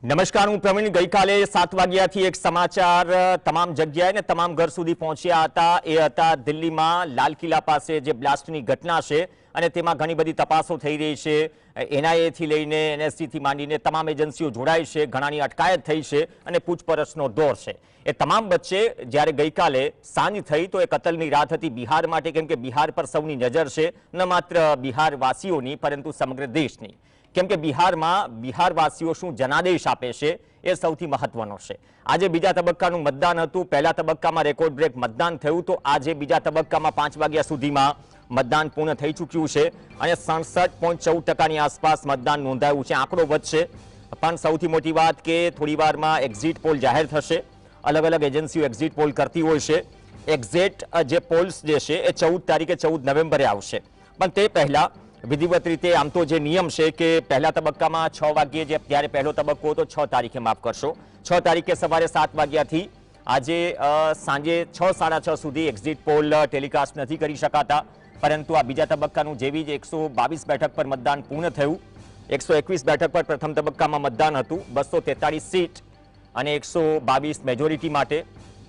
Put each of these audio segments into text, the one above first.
નમસ્કાર, હું પ્રવીણ. ગઈકાલે 7 વાગ્યાથી એક સમાચાર તમામ જગ્યાએ ને તમામ ઘર સુધી પહોંચ્યા હતા. એ હતા દિલ્હીમાં લાલ કિલ્લા પાસે જે બ્લાસ્ટની ઘટના છે અને તેમાં ઘણી બધી તપાસો થઈ રહી છે. NIA થી લઈને NSG થી માંડીને તમામ એજન્સીઓ જોડાઈ છે, ઘણાની અટકાયત થઈ છે અને પૂછપરછનો દોર છે. એ તમામ વચ્ચે જ્યારે ગઈકાલે સાંજ થઈ તો એ કતલની રાત હતી બિહાર માટે, કેમ કે બિહાર પર સૌની નજર છે, ન માત્ર બિહારવાસીઓની પરંતુ સમગ્ર દેશની. કેમ કે બિહારમાં બિહારવાસીઓ શું જનાદેશ આપે છે એ સૌથી મહત્વનો છે. આજે બીજા તબક્કાનું મતદાન હતું. પહેલા તબક્કામાં રેકોર્ડ બ્રેક મતદાન થયું, તો આજે બીજા તબક્કામાં 5 વાગ્યા સુધીમાં મતદાન પૂર્ણ થઈ ચૂક્યું છે અને 67.14% આસપાસ મતદાન નોંધાયું છે. આંકડો વધશે, પણ સૌથી મોટી વાત કે થોડી વારમાં એક્ઝિટ પોલ જાહેર થશે. અલગ અલગ એજન્સીઓ એક્ઝિટ પોલ કરતી હોય છે. એક્ઝિટ જે પોલ્સ જે છે એ 14 તારીખે 14 નવેમ્બરે આવશે. પણ તે પહેલા વિધિવત રીતે આમ તો જે નિયમ છે કે પહેલા તબક્કામાં 6 વાગ્યે, જે ત્યારે પહેલો તબક્કો હતો 6 તારીખે, માફ કરશો, 6 તારીખે સવારે 7 વાગ્યાથી આજે સાંજે 6, સાડા 6 સુધી એક્ઝિટ પોલ ટેલિકાસ્ટ નથી કરી શકાતા. પરંતુ આ બીજા તબક્કાનું જેવી જ 122 બેઠક પર મતદાન પૂર્ણ થયું. 121 બેઠક પર પ્રથમ તબક્કામાં મતદાન હતું, 243 સીટ અને 122 મેજોરિટી માટે.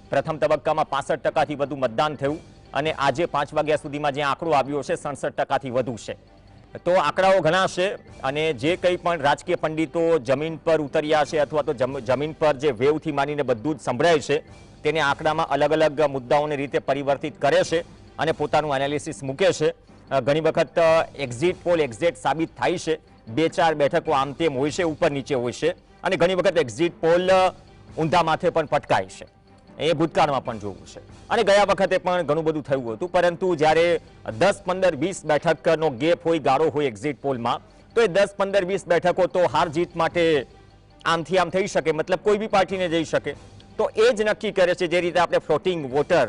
પ્રથમ તબક્કામાં 65%થી વધુ મતદાન થયું અને આજે 5 વાગ્યા સુધીમાં જે આંકડો આવ્યો છે 67%થી વધુ છે. તો આંકડાઓ ઘણા છે અને જે કંઈ પણ રાજકીય પંડિતો જમીન પર ઉતર્યા છે અથવા તો જમીન પર જે વેવથી માનીને બધું જ સંભળાય છે તેને આંકડામાં અલગ અલગ મુદ્દાઓની રીતે પરિવર્તિત કરે છે અને પોતાનું એનાલિસિસ મૂકે છે. ઘણી વખત એક્ઝિટ પોલ એક્ઝેક્ટ સાબિત થાય છે. 2-4 બેઠકો આમ તેમ હોય છે, ઉપર નીચે હોય છે અને ઘણી વખત એક્ઝિટ પોલ ઊંધા માથે પણ પટકાય છે. એ ભૂતકાળમાં પણ જોવું છે અને ગયા વખતે પણ ઘણું બધું થયું હતું. પરંતુ જ્યારે 10, 15, 20 બેઠકનો ગેપ હોય, ગાળો હોય એક્ઝિટ પોલમાં, તો એ 10, 15, 20 બેઠકો તો હાર જીત માટે આમથી આમ થઈ શકે, મતલબ કોઈ બી પાર્ટીને જઈ શકે. તો એ જ નક્કી કરે છે, જે રીતે આપણે ફ્લોટિંગ વોટર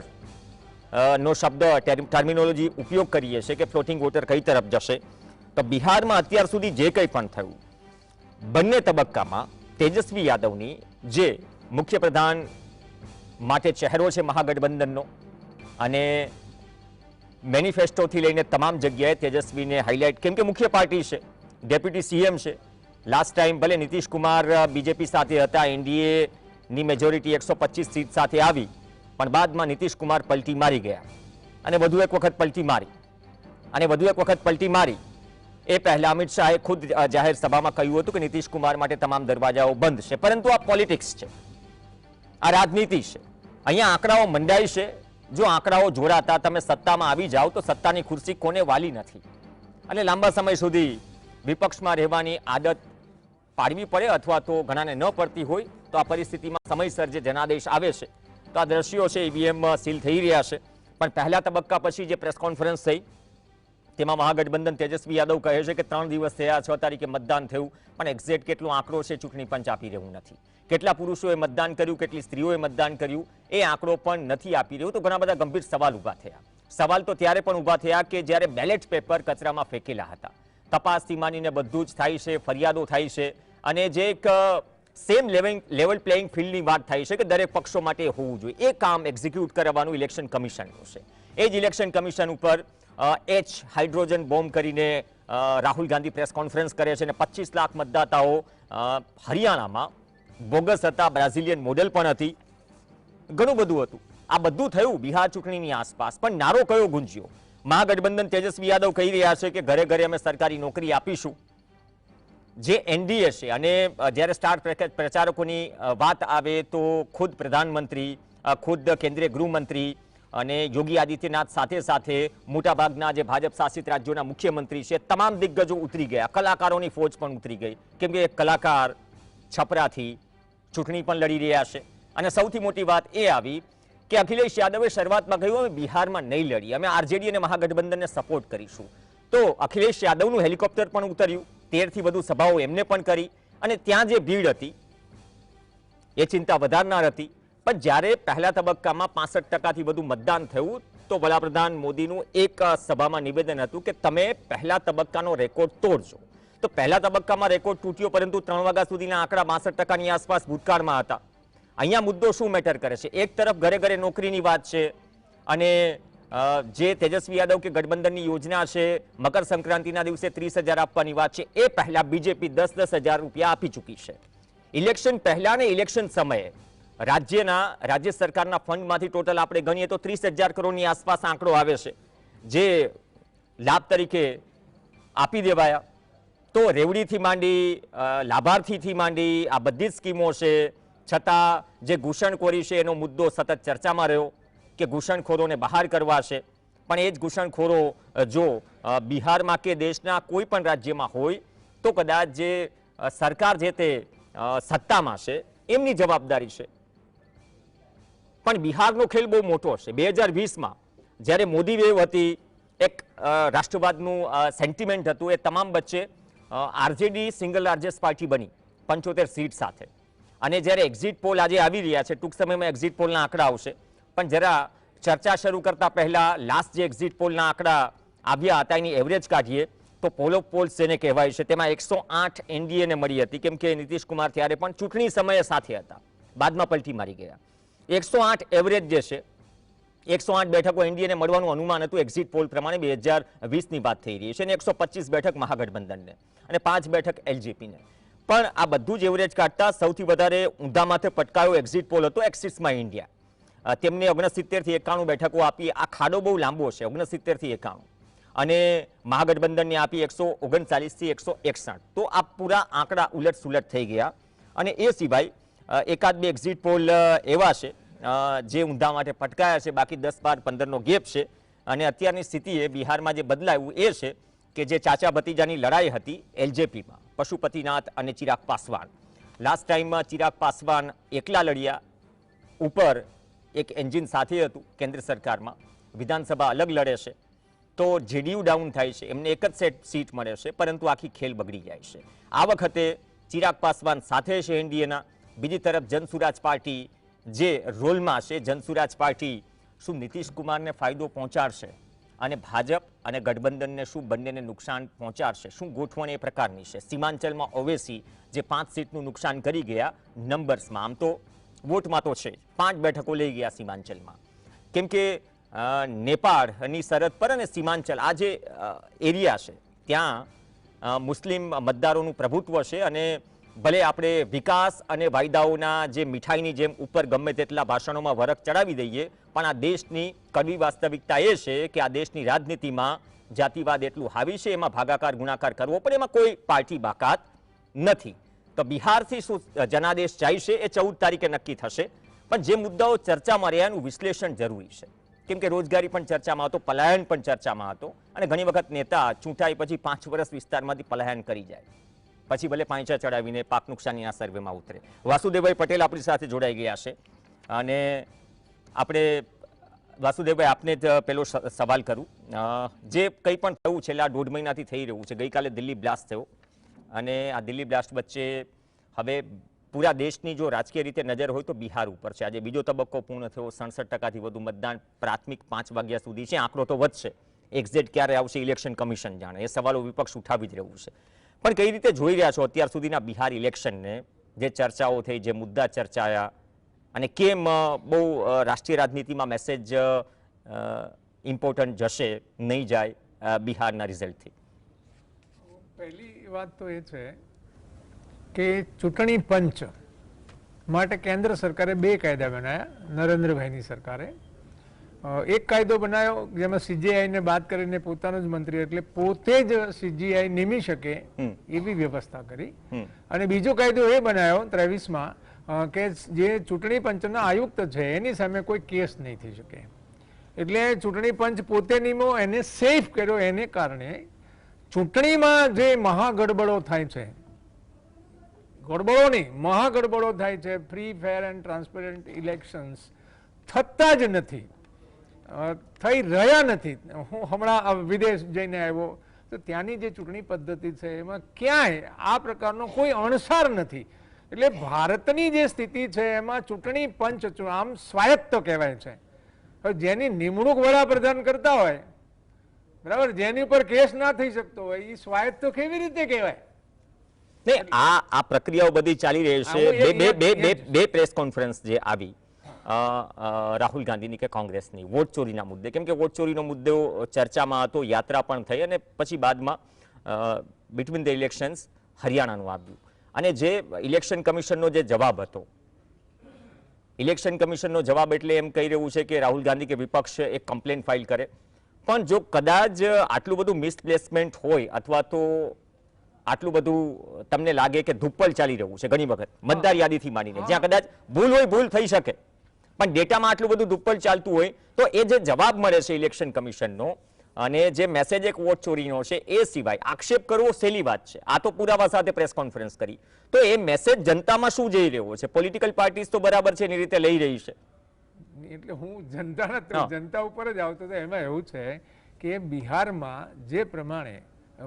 નો શબ્દ ટર્મિનોલોજી ઉપયોગ કરીએ છીએ કે ફ્લોટિંગ વોટર કઈ તરફ જશે. તો બિહારમાં અત્યાર સુધી જે કંઈ પણ થયું, બંને તબક્કામાં તેજસ્વી યાદવની જે મુખ્યપ્રધાન માટે ચહેરો છે મહાગઠબંધનનો, અને મેનિફેસ્ટોથી લઈને તમામ જગ્યાએ તેજસ્વીને હાઇલાઇટ, કેમ કે મુખ્ય પાર્ટી છે, ડેપ્યુટી CM છે. લાસ્ટ ટાઈમ ભલે નીતિશ કુમાર BJP સાથે હતા, NDA ની મેજોરિટી 125 સીટ સાથે આવી, પણ બાદમાં નીતિશ કુમાર પલટી મારી ગયા અને વધુ એક વખત પલટી મારી એ પહેલા અમિત શાહે ખુદ જાહેર સભામાં કહ્યું હતું કે નીતિશ કુમાર માટે તમામ દરવાજાઓ બંધ છે. પરંતુ આ પોલિટિક્સ છે, આ રાજનીતિ છે. અહીંયા આંકડાઓ મંડાય છે. જો આંકડાઓ જોડાતા તમે સત્તામાં આવી જાઓ તો સત્તાની ખુરશી કોને વાલી નથી, અને લાંબા સમય સુધી વિપક્ષમાં રહેવાની આદત પાડવી પડે અથવા તો ઘણાને ન પડતી હોય તો આ પરિસ્થિતિમાં સમયસર જે જનાદેશ આવે છે. તો આ દ્રશ્યો છે, EVM સીલ થઈ રહ્યા છે. પણ પહેલા તબક્કા પછી જે પ્રેસ કોન્ફરન્સ થઈ તેમાં મહાગઠબંધન તેજસ્વી યાદવ કહે છે કે 3 દિવસ થયા, 6 તારીખે મતદાન થયું, પણ એક્ઝેક્ટ કેટલો આંકડો છે ચૂંટણી પંચ આપી રહ્યું નથી. કેટલા પુરુષોએ મતદાન કર્યું, કેટલી સ્ત્રીઓએ મતદાન કર્યું, એ આંકડો પણ નથી આપી રહ્યું. તો ઘણા બધા ગંભીર સવાલ ઊભા થયા. સવાલ તો ત્યારે પણ ઊભા થયા કે જ્યારે બેલેટ પેપર કચરામાં ફેંકેલા હતા. તપાસથી માનીને બધું જ થાય છે, ફરિયાદો થાય છે અને જે એક સેમ લેવલ પ્લેઇંગ ફિલ્ડની વાત થાય છે કે દરેક પક્ષો માટે હોવું જોઈએ. એ કામ એક્ઝિક્યુટ કરવાનું ઇલેક્શન કમિશનનું છે. એ જ ઇલેક્શન કમિશન ઉપર હાઇડ્રોજન બોમ્બ કરીને રાહુલ ગાંધી પ્રેસ કોન્ફરન્સ કરે છે અને 25 લાખ મતદાતાઓ હરિયાણામાં બોગસ હતા, બ્રાઝિલિયન મોડેલ પણ હતી, ઘણું બધું હતું. આ બધું થયું બિહાર ચૂંટણીની આસપાસ. પણ નારો કયો ગુંજ્યો? મહાગઠબંધન તેજસ્વી યાદવ કહી રહ્યા છે કે ઘરે ઘરે અમે સરકારી નોકરી આપીશું. જે NDA છે, અને જ્યારે સ્ટાર પ્રચારકોની વાત આવે તો ખુદ પ્રધાનમંત્રી, ખુદ કેન્દ્રીય ગૃહમંત્રી અને યોગી આદિત્યનાથ સાથે સાથે મોટાભાગના જે ભાજપ શાસિત રાજ્યોના મુખ્યમંત્રી છે, તમામ દિગ્ગજો ઉતરી ગયા. કલાકારોની ફોજ પણ ઉતરી ગઈ, કેમ કે કલાકાર છપરાથી ચૂંટણી પણ લડી રહ્યા છે. અને સૌથી મોટી વાત એ આવી કે અખિલેશ યાદવે શરૂઆતમાં કહ્યું અમે બિહારમાં નહીં લડી, અમે RJD અને મહાગઠબંધનને સપોર્ટ કરીશું. તો અખિલેશ યાદવનું હેલિકોપ્ટર પણ ઉતર્યું, 13 થી વધુ સભાઓ એમને પણ કરી અને ત્યાં જે ભીડ હતી એ ચિંતા વધારનાર હતી. પણ જ્યારે પહેલા તબક્કામાં 65%થી વધુ મતદાન થયું તો વડાપ્રધાન મોદીનું એક સભામાં નિવેદન હતું કે તમે પહેલા તબક્કાનો રેકોર્ડ તોડજો. તો પહેલા તબક્કામાં રેકોર્ડ તૂટ્યો, પરંતુ 3 વાગ્યા સુધીના આંકડા 62%ની આસપાસ ભૂતકાળમાં હતા. અહીંયા મુદ્દો શું મેટર કરે છે? એક તરફ ઘરે ઘરે નોકરીની વાત છે અને જે તેજસ્વી યાદવ કે ગઠબંધનની યોજના છે મકર સંક્રાંતિના દિવસે 30,000 આપવાની વાત છે, એ પહેલા BJP 10,000 રૂપિયા આપી ચૂકી છે. ઇલેક્શન પહેલા ને ઇલેક્શન સમયે રાજ્ય સરકારના ફંડમાંથી ટોટલ આપણે ગણીએ તો 30,000 કરોડની આસપાસ આંકડો આવે છે, જે લાભ તરીકે આપી દેવાયા. તો રેવડીથી માંડી લાભાર્થીથી માંડી આ બધી જ સ્કીમો છે, છતાં જે ઘૂસણખોરી છે એનો મુદ્દો સતત ચર્ચામાં રહ્યો કે ઘૂસણખોરોને બહાર કરવા છે. પણ એ જ ઘૂસણખોરો જો બિહારમાં કે દેશના કોઈ પણ રાજ્યમાં હોય તો કદાચ જે સરકાર જે તે સત્તામાં છે એમની જવાબદારી છે. પણ બિહારનો ખેલ બહુ મોટો છે. 2020માં જ્યારે મોદી વેવ હતી, એક રાષ્ટ્રવાદનું સેન્ટિમેન્ટ હતું, એ તમામ વચ્ચે આરજેડી સિંગલ લાર્જેસ્ટ પાર્ટી બની 75 સીટ સાથે. અને જ્યારે એક્ઝિટ પોલ આજે આવી રહ્યા છે, ટૂંક સમયમાં એક્ઝિટ પોલના આંકડા આવશે, પણ જરા ચર્ચા શરૂ કરતા પહેલા લાસ્ટ જે એક્ઝિટ પોલના આંકડા આવ્યા હતા એની એવરેજ કાઢીએ તો પોલ ઓફ પોલ્સ જેને કહેવાય છે તેમાં 108 એનડીએને મળી હતી, કેમ કે નીતિશ કુમાર ત્યારે પણ ચૂંટણી સમયે સાથે હતા, બાદમાં પલટી મારી ગયા. 108 એવરેજ જે છે, 108 બેઠકો એનડીએને મળવાનું અનુમાન હતું એક્ઝિટ પોલ પ્રમાણે. 2020ની વાત થઈ રહી છે, અને 125 બેઠક મહાગઠબંધનને અને 5 બેઠક એલજેપીને. પણ આ બધું જ એવરેજ કાઢતા સૌથી વધારે ઊંધા માથે પટકાયો એક્ઝિટ પોલ હતો એક્સિસમાં ઇન્ડિયા. તેમને 69 થી 91 બેઠકો આપી. આ ખાડો બહુ લાંબો છે, 69 થી 91, અને મહાગઠબંધનને આપી 139 થી 161. તો આ પૂરા આંકડા ઉલટ સુલટ થઈ ગયા. અને એ સિવાય એકાદ બે એક્ઝિટ પોલ એવા છે જે ઊંધા માટે પટકાયા છે, બાકી 10, 12, 15નો ગેપ છે. અને અત્યારની સ્થિતિએ બિહારમાં જે બદલાયું એ છે કે જે ચાચા ભતીજાની લડાઈ હતી એલજેપીમાં, પશુપતિનાથ અને ચિરાગ પાસવાન. લાસ્ટ ટાઈમમાં ચિરાગ પાસવાન એકલા લડ્યા, ઉપર એક એન્જિન સાથે હતું કેન્દ્ર સરકારમાં, વિધાનસભા અલગ લડે છે, તો જેડીયુ ડાઉન થાય છે, એમને એક જ સીટ મળે છે, પરંતુ આખી ખેલ બગડી જાય છે. આ વખતે ચિરાગ પાસવાન સાથે છે એનડીએના. બીજી તરફ જનસુરાજ પાર્ટી જે રોલમાં છે, જનસુરાજ પાર્ટી શું નીતિશ કુમારને ફાયદો પહોંચાડશે અને ભાજપ અને ગઠબંધનને શું બંનેને નુકસાન પહોંચાડશે, શું ગોઠવણ એ પ્રકારની છે. સીમાંચલમાં ઓવેસી જે 5 સીટનું નુકસાન કરી ગયા નંબર્સમાં, આમ તો વોટમાં તો છે 5 બેઠકો લઈ ગયા સીમાંચલમાં, કેમ કે નેપાળની સરહદ પર અને સીમાંચલ આ જે એરિયા છે ત્યાં મુસ્લિમ મતદારોનું પ્રભુત્વ છે. અને ભલે આપણે વિકાસ અને વાયદાઓના જે મીઠાઈની જેમ ઉપર ગમે તેટલા ભાષણોમાં વરખ ચડાવી દઈએ, પણ આ દેશની કડવી વાસ્તવિકતા એ છે કે આ દેશની રાજનીતિમાં જાતિવાદ એટલું હાવી છે, એમાં ભાગાકાર ગુણાકાર કરવો પણ એમાં કોઈ પાર્ટી બાકાત નથી. તો બિહારથી શું જનાદેશ જાય છે એ 14 તારીખે નક્કી થશે. પણ જે મુદ્દાઓ ચર્ચામાં રહ્યા એનું વિશ્લેષણ જરૂરી છે, કેમ કે રોજગારી પણ ચર્ચામાં હતો, પલાયન પણ ચર્ચામાં હતો. અને ઘણી વખત નેતા ચૂંટાઈ પછી 5 વર્ષ વિસ્તારમાંથી પલાયન કરી જાય, પછી ભલે પાંચા ચડાવીને પાક નુકસાનીના સર્વેમાં ઉતરે. વાસુદેવભાઈ પટેલ આપણી સાથે જોડાઈ ગયા છે, અને આપણે વાસુદેવભાઈ આપને જ પેલો સવાલ કરું. જે કંઈ પણ થયું છેલ્લા 1.5 મહિનાથી થઈ રહ્યું છે, ગઈકાલે દિલ્હી બ્લાસ્ટ થયો, અને આ દિલ્હી બ્લાસ્ટ વચ્ચે હવે પૂરા દેશની જો રાજકીય રીતે નજર હોય તો બિહાર ઉપર છે. આજે બીજો તબક્કો પૂર્ણ થયો, 67%થી વધુ મતદાન પ્રાથમિક 5 વાગ્યા સુધી છે. આંકડો તો વધશે, એક્ઝેક્ટ ક્યારે આવશે ઇલેક્શન કમિશન જાણે, એ સવાલો વિપક્ષ ઉઠાવી જ રહ્યું છે. પણ કઈ રીતે જોઈ રહ્યા છો અત્યાર સુધીના બિહાર ઇલેક્શનને, જે ચર્ચાઓ થઈ, જે મુદ્દા ચર્ચાયા, અને કેમ બહુ રાષ્ટ્રીય રાજનીતિમાં મેસેજ ઇમ્પોર્ટન્ટ જશે, નહીં જાય બિહારના રિઝલ્ટથી? પહેલી વાત તો એ છે કે ચૂંટણી પંચ માટે કેન્દ્ર સરકારે 2 કાયદા બનાવ્યા, નરેન્દ્રભાઈની સરકારે. એક કાયદો બનાવ્યો જેમાં સીજીઆઈને બાદ કરીને પોતાનો જ મંત્રી એટલે પોતે જ સીજીઆઈ નિમી શકે એવી વ્યવસ્થા કરી. અને બીજો કાયદો એ બનાવ્યો 23માં કે જે ચૂંટણી પંચના આયુક્ત છે એની સામે કોઈ કેસ નહીં થઈ શકે. એટલે ચૂંટણી પંચ પોતે નિમો, એને સેફ કર્યો. એને કારણે ચૂંટણીમાં જે મહાગડબડો થાય છે, ગડબડો નહીં મહાગડબડો થાય છે, free fair and transparent elections થતા જ નથી, થઈ રહ્યા નથી. હું હમણાં વિદેશ જઈને આવ્યો તો ત્યાંની જે ચૂંટણી પદ્ધતિ છે એમાં ક્યાંય આ પ્રકારનો કોઈ અણસાર નથી. એટલે ભારતની જે સ્થિતિ છે એમાં ચૂંટણી પંચ આમ સ્વાયત્ત કહેવાય છે. જેની નિમણૂક વડાપ્રધાન કરતા હોય, બરાબર, જેની ઉપર કેસ ના થઈ શકતો હોય, એ સ્વાયત્ત કેવી રીતે કહેવાય? આ પ્રક્રિયાઓ બધી ચાલી રહી છે. બે પ્રેસ કોન્ફરન્સ જે આવી રાહુલ ગાંધીની કે કોંગ્રેસની વોટ ચોરીના મુદ્દે, કેમ કે વોટ ચોરીનો મુદ્દો ચર્ચામાં હતો, યાત્રા પણ થઈ, અને પછી બાદમાં બિટવીન ધ ઇલેક્શન્સ હરિયાણાનું આવ્યું. અને જે ઇલેક્શન કમિશનનો જે જવાબ હતો, ઇલેક્શન કમિશનનો જવાબ એટલે એમ કહી રહ્યું છે કે રાહુલ ગાંધી કે વિપક્ષ એક કમ્પ્લેન ફાઇલ કરે, પણ જો કદાચ આટલું બધું મિસપ્લેસમેન્ટ હોય અથવા તો આટલું બધું તમને લાગે કે ધુપ્પલ ચાલી રહ્યું છે ઘણી વખત મતદાર યાદીથી માંડીને, જ્યાં કદાચ ભૂલ હોય ભૂલ થઈ શકે, પણ ડેટામાં આટલું બધું ધુપ્પલ ચાલતું હોય તો એ જે જવાબ મળે છે ઇલેક્શન કમિશનનો અને જે મેસેજ એક વોટ ચોરીનો છે એ સિવાય આક્ષેપ કરવો સહેલી વાત છે. આ તો પુરાવા સાથે પ્રેસ કોન્ફરન્સ કરી, તો એ મેસેજ જનતામાં શું જઈ રહ્યો છે? પોલિટિકલ પાર્ટીઝ તો બરાબર છે એની રીતે લઈ રહી છે. એટલે હું જનતા ઉપર જ આવતો હતો. એમાં એવું છે કે બિહારમાં જે પ્રમાણે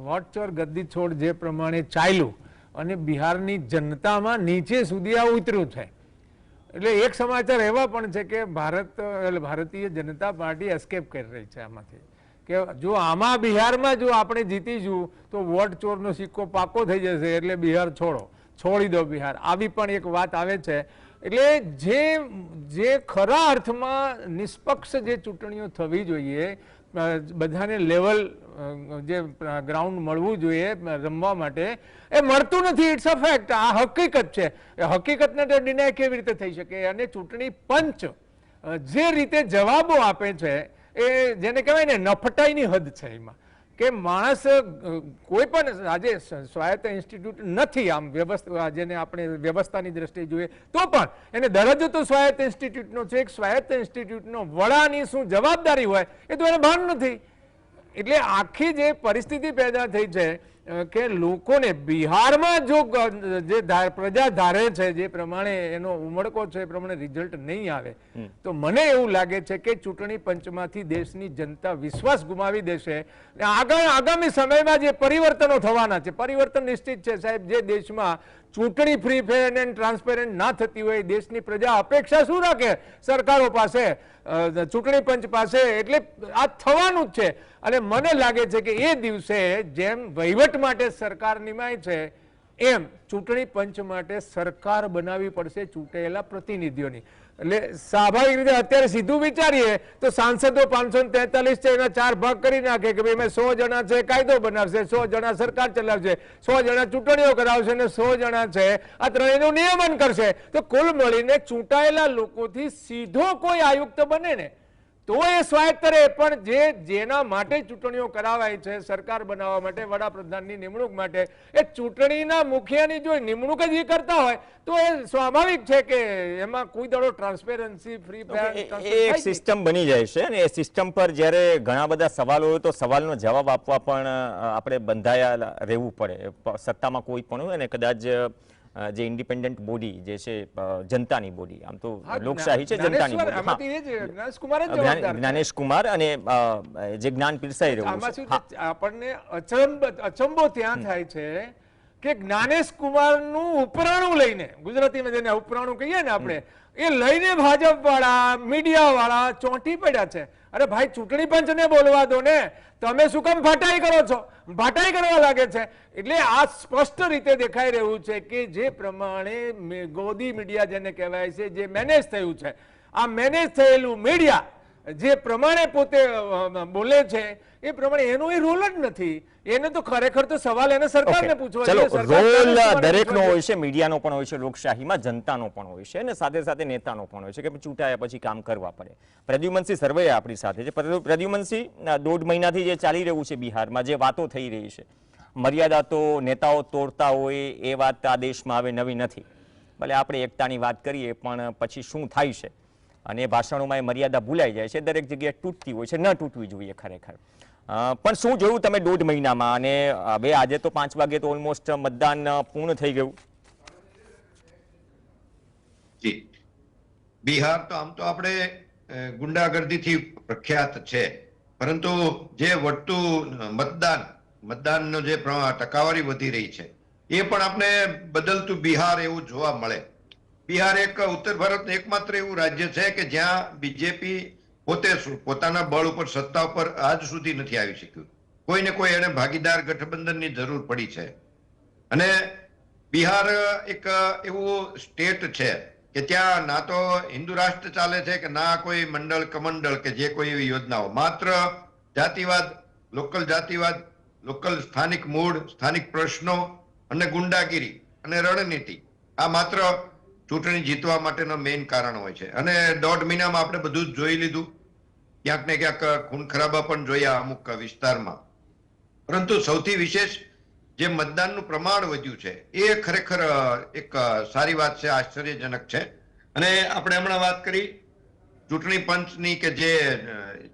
વોટચોર ગદ્દી છોડ જે પ્રમાણે ચાલ્યું અને બિહારની જનતામાં નીચે સુધી આ ઉતર્યું છે. એટલે એક સમાચાર એવા પણ છે કે ભારતીય જનતા પાર્ટી એસ્કેપ કરી રહી છે આમાંથી, કે જો આમાં બિહારમાં જો આપણે જીતીશું તો વોટ ચોરનો સિક્કો પાકો થઈ જશે, એટલે બિહાર છોડી દો બિહાર, આવી પણ એક વાત આવે છે. એટલે જે ખરા અર્થમાં નિષ્પક્ષ જે ચૂંટણીઓ થવી જોઈએ, બધાને લેવલ જે ગ્રાઉન્ડ મળવું જોઈએ રમવા માટે, એ મળતું નથી. ઇટ્સ અ ફેક્ટ, આ હકીકત છે. એ હકીકતને તો ડિનાય કેવી રીતે થઈ શકે? અને ચૂંટણી પંચ જે રીતે જવાબો આપે છે એ જેને કહેવાય ને નફટાઈની હદ છે એમાં, કે માણસ કોઈ પણ આજે સ્વાયત્ત ઇન્સ્ટિટ્યૂટ નથી, આમ વ્યવસ્થા જેને આપણે વ્યવસ્થાની દ્રષ્ટિએ જોઈએ તો પણ એને દરજ્જો તો સ્વાયત્ત ઇન્સ્ટિટ્યૂટનો છે. એક સ્વાયત્ત ઇન્સ્ટિટ્યૂટનો વડાની શું જવાબદારી હોય એ તો એને ભાન નથી. એટલે આખી જે પરિસ્થિતિ પેદા થઈ છે કે લોકોને બિહારમાં જો જે પ્રજા ધારે છે જે પ્રમાણે એનો ઉમળકો છે એ પ્રમાણે રિઝલ્ટ નહીં આવે તો મને એવું લાગે છે કે ચૂંટણી પંચમાંથી દેશની જનતા વિશ્વાસ ગુમાવી દેશે. આગામી સમયમાં જે પરિવર્તનો થવાના છે, પરિવર્તન નિશ્ચિત છે સાહેબ. જે દેશમાં ચૂંટણી ફ્રી ફેર એન્ડ ટ્રાન્સપેરન્ટ ના થતી હોય, દેશની પ્રજા અપેક્ષા શું રાખે સરકારો પાસે, ચૂંટણી પંચ પાસે? એટલે આ થવાનું જ છે. અને મને લાગે છે કે એ દિવસે જેમ વહીવટ માટે સરકાર નિમાય છે એમ ચૂંટણી પંચ માટે સરકાર બનાવવી પડશે ચૂંટાયેલા પ્રતિનિધિઓની. એટલે સ્વાભાવિક રીતે અત્યારે સીધું વિચારીએ તો સાંસદો 543 છે, એના 4 ભાગ કરી નાખે કે ભાઈ મેં 100 જણા છે કાયદો બનાવશે, 100 જણા સરકાર ચલાવશે, 100 જણા ચૂંટણીઓ કરાવશે અને 100 જણા છે આ ત્રણેયનું નિયમન કરશે. તો કુલ મળીને ચૂંટાયેલા લોકોથી સીધો કોઈ આયુક્ત બને ને તો એ સ્વાયત્ત રહે. પણ જેના માટે ચૂંટણીઓ કરાવાય છે સરકાર બનાવવા માટે, વડાપ્રધાનની નિમણૂક માટે, એ ચૂંટણીના મુખિયાની જો નિમણૂક જ એ કરતા હોય તો એ સ્વાભાવિક છે કે એમાં કોઈ દડો ટ્રાન્સપેરન્સી ફ્રી એક સિસ્ટમ બની જાય છે અને એ સિસ્ટમ પર જ્યારે ઘણા બધા સવાલો હોય તો સવાલનો જવાબ આપવા પણ આપણે બંધાયા રહેવું પડે. સત્તામાં કોઈ પણ હોય ને કદાચ જે ઇન્ડિપેન્ડન્ટ બોડી જે છે જનતાની બોડી, આમ તો લોકશાહી છે જનતાની બોડી, જ્ઞાનેશ કુમાર અને જે જ્ઞાન પીરસાઈ રહ્યું છે. આપણને અચંબો ત્યાં થાય છે કે જ્ઞાનેશ કુમારનું ઉપરાણું લઈને, ગુજરાતીમાં જેને ઉપરાણું કહીએ ને આપણે, એ લઈને ભાજપ વાળા મીડિયા વાળા ચોંટી પડ્યા છે. અરે ભાઈ ચૂંટણી પંચને બોલવા દો ને, તમે શું કામ ભાટાઈ કરો છો? ભાટાઈ કરવા લાગે છે. એટલે આ સ્પષ્ટ રીતે દેખાઈ રહ્યું છે કે જે પ્રમાણે ગોદી મીડિયા જેને કહેવાય છે, જે મેનેજ થયું છે, આ મેનેજ થયેલું મીડિયા જે પ્રમાણે પોતે બોલે છે એ પ્રમાણે એનો એ રોલ જ નથી. એને તો ખરેખર તો સવાલ એને સરકારને પૂછવો જોઈએ. રોલ દરેકનો હોય છે, મીડિયાનો પણ હોય છે, લોકશાહીમાં જનતાનો પણ હોય છે અને સાથે સાથે નેતાનો પણ હોય છે કે ચૂંટાયા પછી કામ કરવા પડે. પ્રદ્યુમનસિંહ સરવૈયા આપણી સાથે છે. પ્રદ્યુમનસિંહ, 1.5 મહિનાથી જે ચાલી રહ્યું છે બિહારમાં, જે વાતો થઈ રહી છે, મર્યાદા તો નેતાઓ તોડતા હોય એ વાત આ દેશમાં હવે નવી નથી. ભલે આપણે એકતાની વાત કરીએ પણ પછી શું થાય છે અને ભાષણોમાં એ મર્યાદા ભૂલાઈ જાય છે. દરેક જગ્યાએ તૂટતી હોય છે, ન તૂટવી જોઈએ ખરેખર. પણ શું જોયું તમે 1.5 મહિનામાં? અને હવે આજે તો 5 વાગે તો ઓલમોસ્ટ મતદાન પૂર્ણ થઈ ગયું. જી, બિહાર તો આમ તો આપણે ગુંડાગર્દીથી પ્રખ્યાત છે, પરંતુ જે વધતું મતદાનનો જે ટકાવારી વધી રહી છે એ પણ આપણે બદલતું બિહાર એવું જોવા મળે. બિહાર એક ઉત્તર ભારતનું એકમાત્ર એવું રાજ્ય છે કે જ્યાં બીજેપી પોતે પોતાના બળ ઉપર સત્તા ઉપર આજ સુધી નથી આવી શક્યું. કોઈને કોઈ એને ભાગીદાર ગઠબંધનની જરૂર પડી છે. અને બિહાર એક એવું સ્ટેટ છે કે ત્યાં ના તો હિન્દુ રાષ્ટ્ર ચાલે છે કે ના કોઈ મંડળ કમંડળ કે જે કોઈ એવી યોજનાઓ, માત્ર જાતિવાદ, લોકલ સ્થાનિક મૂળ, સ્થાનિક પ્રશ્નો અને ગુંડાગીરી અને રણનીતિ આ માત્ર ચૂંટણી જીતવા માટેનો મેઇન કારણ હોય છે. અને 1.5 મહિનામાં આપણે બધું જ જોઈ લીધું. ક્યાંક ને ક્યાંક ખૂન ખરાબા પણ જોયા અમુક વિસ્તારમાં. પરંતુ સૌથી વિશેષ જે મતદાનનું પ્રમાણ વધ્યું છે એ ખરેખર એક સારી વાત છે, આશ્ચર્યજનક છે. અને આપણે હમણાં વાત કરી ચૂંટણી પંચની કે જે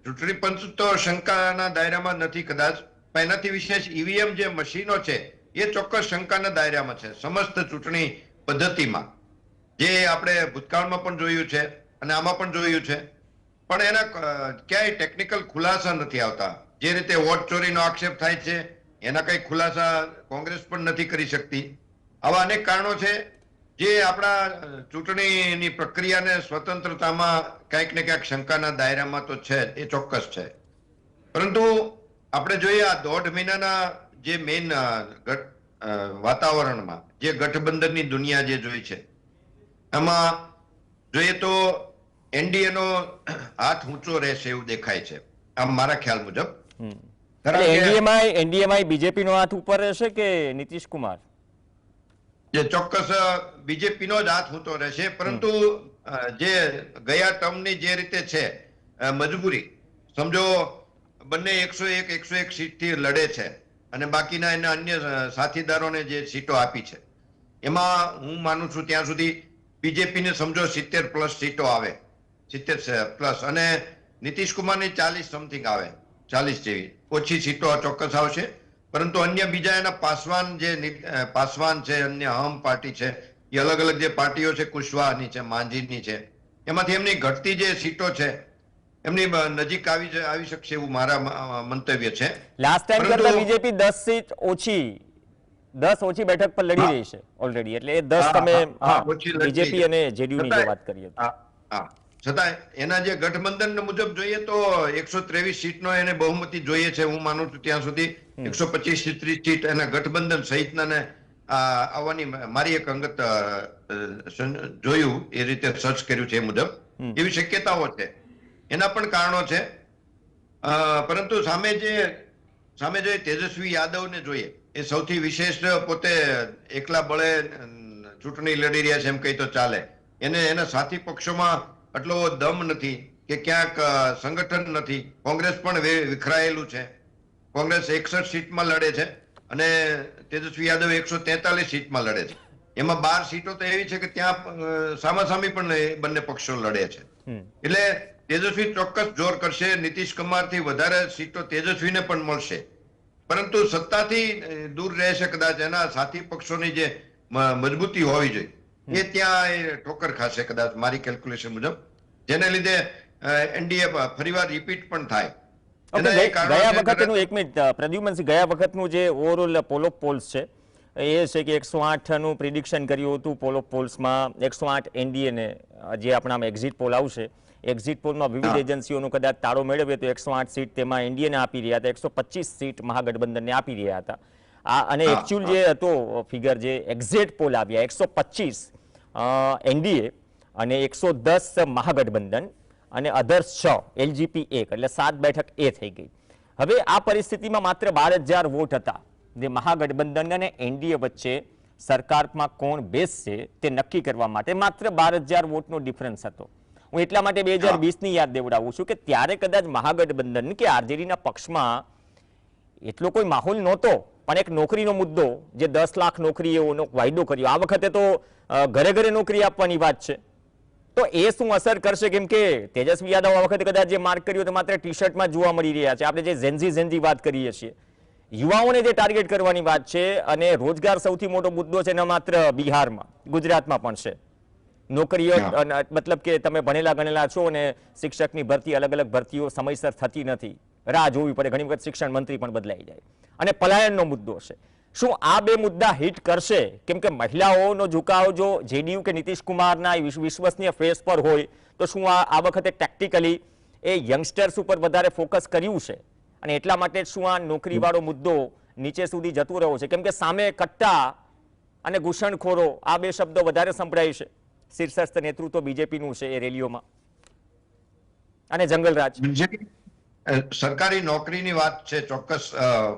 ચૂંટણી પંચ તો શંકાના દાયરામાં નથી કદાચ, પણ એનાથી વિશેષ ઈવીએમ જે મશીનો છે એ ચોક્કસ શંકાના દાયરામાં છે સમસ્ત ચૂંટણી પદ્ધતિમાં, જે આપણે ભૂતકાળમાં પણ જોયું છે અને આમાં પણ જોયું છે. પણ એના ક્યાંય ટેકનિકલ ખુલાસા નથી આવતા. જે રીતે વોટ ચોરીનો આક્ષેપ થાય છે એના કઈ ખુલાસા કોંગ્રેસ પણ નથી કરી શકતી. આવા અનેક કારણો છે જે આપણા ચૂંટણીની પ્રક્રિયાને સ્વતંત્રતામાં ક્યાંક ને ક્યાંક શંકાના દાયરામાં તો છે, એ ચોક્કસ છે. પરંતુ આપણે જોઈએ આ 1.5 મહિનાના જે મેઇન વાતાવરણમાં જે ગઠબંધનની દુનિયા જે જોઈ છે એમાં જોઈએ તો એનડીએ નો હાથ ઊંચો રહેશે એવું દેખાય છે, આમ મારા ખ્યાલ મુજબ. એનડીએમાં બીજેપી નો હાથ ઉપર રહેશે કે નીતિશ કુમાર? જે ચોક્કસ બીજેપી નો જ હાથ ઊંચો રહેશે. પરંતુ જે ગયા ટર્મની જે રીતે છે મજબૂરી, સમજો બંને 101 સીટથી લડે છે અને બાકીના એના અન્ય સાથીદારોને જે સીટો આપી છે એમાં હું માનું છું ત્યાં સુધી બીજેપીને સમજો 70+ સીટો આવે, 70+ અને નીતિશ કુમારની 40 સમથિંગ આવે, 40 જેવી. ઓછી સીટો ચોક્કસ આવશે. પરંતુ અન્ય બીજા એના પાસવાન છે, અન્ય અહમ પાર્ટી છે, એ અલગ અલગ જે પાર્ટીઓ છે, કુશવાહાની છે, માંઝીની છે, એમાંથી એમની ઘટતી જે સીટો છે એમની નજીક આવી શકશે એવું મારા મંતવ્ય છે. લાસ્ટ ટાઈમ કરતા બીજેપી 10 સીટ ઓછી બેઠક પર લડી રહી છે ઓલરેડી, એટલે એ 10 તમે બીજેપી અને જેડીયુ ની વાત કરીએ છતાં એના જે ગઠબંધન મુજબ જોઈએ તો 123 સીટનો એને બહુમતી જોઈએ છે. હું માનું છું ત્યાં સુધી 125-30 સીટ એના ગઠબંધન સહિતના આવવાની મારી એક અંગત જોયું, એ રીતે સર્ચ કર્યું છે એ મુજબ એવી શક્યતાઓ છે. એના પણ કારણો છે. પરંતુ સામે જે તેજસ્વી યાદવને જોઈએ એ સૌથી વિશેષ, પોતે એકલા બળે ચૂંટણી લડી રહ્યા છે એમ કહી તો ચાલે. એના સાથી પક્ષોમાં આટલો દમ નથી કે ક્યાંક સંગઠન નથી. કોંગ્રેસ પણ વિખરાયેલું છે. કોંગ્રેસ 61 સીટમાં લડે છે અને તેજસ્વી યાદવ 143 સીટમાં લડે છે. એમાં 12 સીટો તો એવી છે કે ત્યાં સામાસામી પણ બંને પક્ષો લડે છે. એટલે તેજસ્વી ચોક્કસ જોર કરશે. નીતિશ કુમારથી વધારે સીટો તેજસ્વીને પણ મળશે, પરંતુ સત્તાથી દૂર રહેશે કદાચ. એના સાથી પક્ષોની જે મજબૂતી હોવી જોઈએ એ ત્યાં ઠોકર ખાશે કદાચ મારી કેલ્ક્યુલેશન મુજબ, જેને લીધે એનડીએ ફરીવાર રિપીટ પણ થાય. ગયા વખતનું, એક મિનિટ પ્રદ્યુમનસિંહ, ગયા વખતનું જે ઓવરઓલ પોલ ઓફ પોલ્સ છે એ છે કે 108 નું પ્રિડિક્શન કર્યું હતું પોલ ઓફ પોલ્સમાં. 108 એનડીએ ને જે આપણા એક્ઝિટ પોલ આવશે, એક્ઝિટ પોલમાં વિવિધ એજન્સીઓનો કદાચ તાળો મેળવે તો 108 સીટ તેમાં એનડીએને આપી રહ્યા હતા, 125 સીટ મહાગઠબંધનને આપી રહ્યા હતા. અને એકચ્યુઅલ જે હતો ફિગર, જે એક્ઝિટ પોલ આવ્યા 125 એનડીએ અને 110 મહાગઠબંધન અને અધર્સ 6, એલજીપી 1, એટલે 7 બેઠક એ થઈ ગઈ. હવે આ પરિસ્થિતિમાં માત્ર 12,000 વોટ હતા જે મહાગઠબંધન અને એનડીએ વચ્ચે સરકારમાં કોણ બેસશે તે નક્કી કરવા માટે માત્ર 12,000 વોટનો ડિફરન્સ હતો. હું એટલા માટે 2020ની યાદ દેવડાવું છું કે ત્યારે કદાચ મહાગઠબંધન કે આરજેડીના પક્ષમાં એટલો કોઈ માહોલ નહોતો, પણ એક નોકરીનો મુદ્દો, જે 10 લાખ નોકરીઓનો વાયદો કર્યો, આ વખતે તો ઘરે ઘરે નોકરી આપવાની વાત છે, તો એ શું અસર કરશે? કેમ કે તેજસ્વી યાદવ આ વખતે કદાચ જે માર્ક કર્યું તો માત્ર ટી શર્ટમાં જોવા મળી રહ્યા છે. આપણે જે ઝેન્ઝી વાત કરીએ છીએ, યુવાઓને જે ટાર્ગેટ કરવાની વાત છે, અને રોજગાર સૌથી મોટો મુદ્દો છે, ન માત્ર બિહારમાં, ગુજરાતમાં પણ છે. નોકરીઓ, મતલબ કે તમે ભણેલા ગણેલા છો અને શિક્ષકની ભરતી, અલગ અલગ ભરતીઓ સમયસર થતી નથી, રાહ જોવી પડે, ઘણી વખત શિક્ષણ મંત્રી પણ બદલાઈ જાય, અને પલાયનનો મુદ્દો છે. શું આ બે મુદ્દા હિટ કરશે? કેમ કે મહિલાઓનો ઝુકાવ જો જેડીયુ કે નીતિશ કુમારના વિશ્વસનીય ફેસ પર હોય તો શું આ વખતે ટેક્ટિકલી એ યંગસ્ટર્સ ઉપર વધારે ફોકસ કર્યું છે અને એટલા માટે શું આ નોકરીવાળો મુદ્દો નીચે સુધી જતો રહ્યો છે? કેમ કે સામે કટ્ટા અને ઘૂસણખોરો આ બે શબ્દો વધારે સંભળાય છે. શીર્ષસ્થ નેતૃત્વ બીજેપીનું છે એ રેલીઓમાં, અને જંગલરાજ. સરકારી નોકરીની વાત છે ચોક્કસ,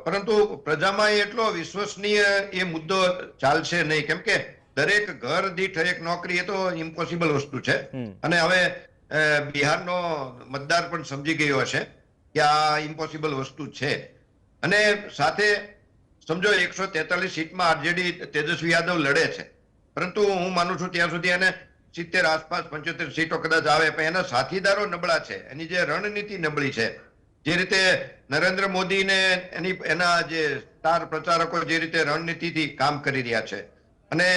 પરંતુ પ્રજામાં એટલો વિશ્વસનીય એ મુદ્દો ચાલશે નહીં, કેમ કે દરેક ઘર દીઠ એક નોકરી એ તો ઇમ્પોસિબલ વસ્તુ છે. અને હવે બિહારનો મતદાર પણ સમજી ગયો હશે કે આ ઇમ્પોસિબલ વસ્તુ છે. અને સાથે સમજો 143 સીટમાં આરજેડી તેજસ્વી યાદવ લડે છે, પરંતુ હું માનું છું ત્યાં સુધી એને 70 આસપાસ 75 સીટો કદાચ આવે, પણ એના સાથીદારો નબળા છે, એની જે રણનીતિ નબળી છે. જે રીતે નરેન્દ્ર મોદીને એના જે સ્ટાર પ્રચારકો જે રીતે રણનીતિથી કામ કરી રહ્યા છે, અને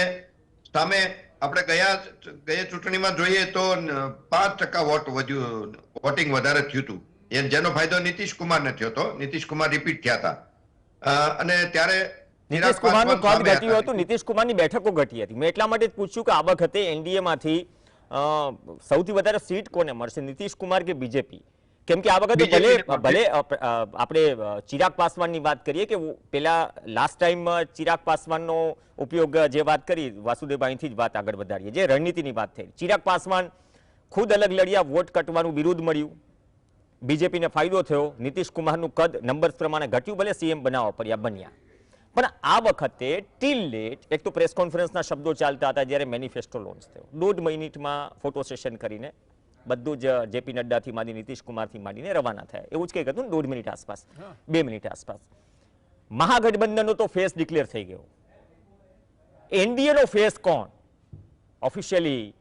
સામે આપણે ગયા ચૂંટણીમાં જોઈએ તો 5% વોટિંગ વધારે થયું હતું, જેનો ફાયદો નીતિશ કુમારને થયો હતો. નીતિશ કુમાર રિપીટ થયા હતા અને ત્યારે નીતિશ કુમારનું કદ ઘટ્યું હતું, નીતિશ કુમારની બેઠકો ઘટી હતી. મેં એટલા માટે જ પૂછ્યું કે આ વખતે એનડીએમાંથી સૌથી વધારે સીટ કોને મળશે, નીતિશ કુમાર કે બીજેપી? કેમ કે આ વખતે ભલે આપણે ચિરાગ પાસવાનની વાત કરીએ કે પેલા લાસ્ટ ટાઈમ ચિરાગ પાસવાનનો ઉપયોગ જે વાત કરી વાસુદેવ અહીંથી જ વાત આગળ વધારીએ, જે રણનીતિની વાત થઈ. ચિરાગ પાસવાન ખુદ અલગ લડ્યા, વોટ કટવાનું વિરુદ્ધ મળ્યું, બીજેપીને ફાયદો થયો. નીતિશ કુમારનું કદ નંબર્સ પ્રમાણે ઘટ્યું, ભલે સીએમ બનાવવા પડ્યા, બન્યા. પણ આ વખતે ટીલ લેટ એક તો પ્રેસ કોન્ફરન્સના શબ્દો ચાલતા હતા જ્યારે મેનિફેસ્ટો લોન્ચ થયો, 1.5 મિનિટમાં ફોટો સેશન કરીને બધું જ જેપી નડ્ડાથી માંડી નીતિશ કુમારથી માંડીને રવાના થયા. એવું જ કંઈક હતું, 1.5 મિનિટ આસપાસ, 2 મિનિટ આસપાસ. મહાગઠબંધનનો તો ફેસ ડિક્લેર થઈ ગયો. એનડીએનો ફેસ કોણ ઓફિશિયલી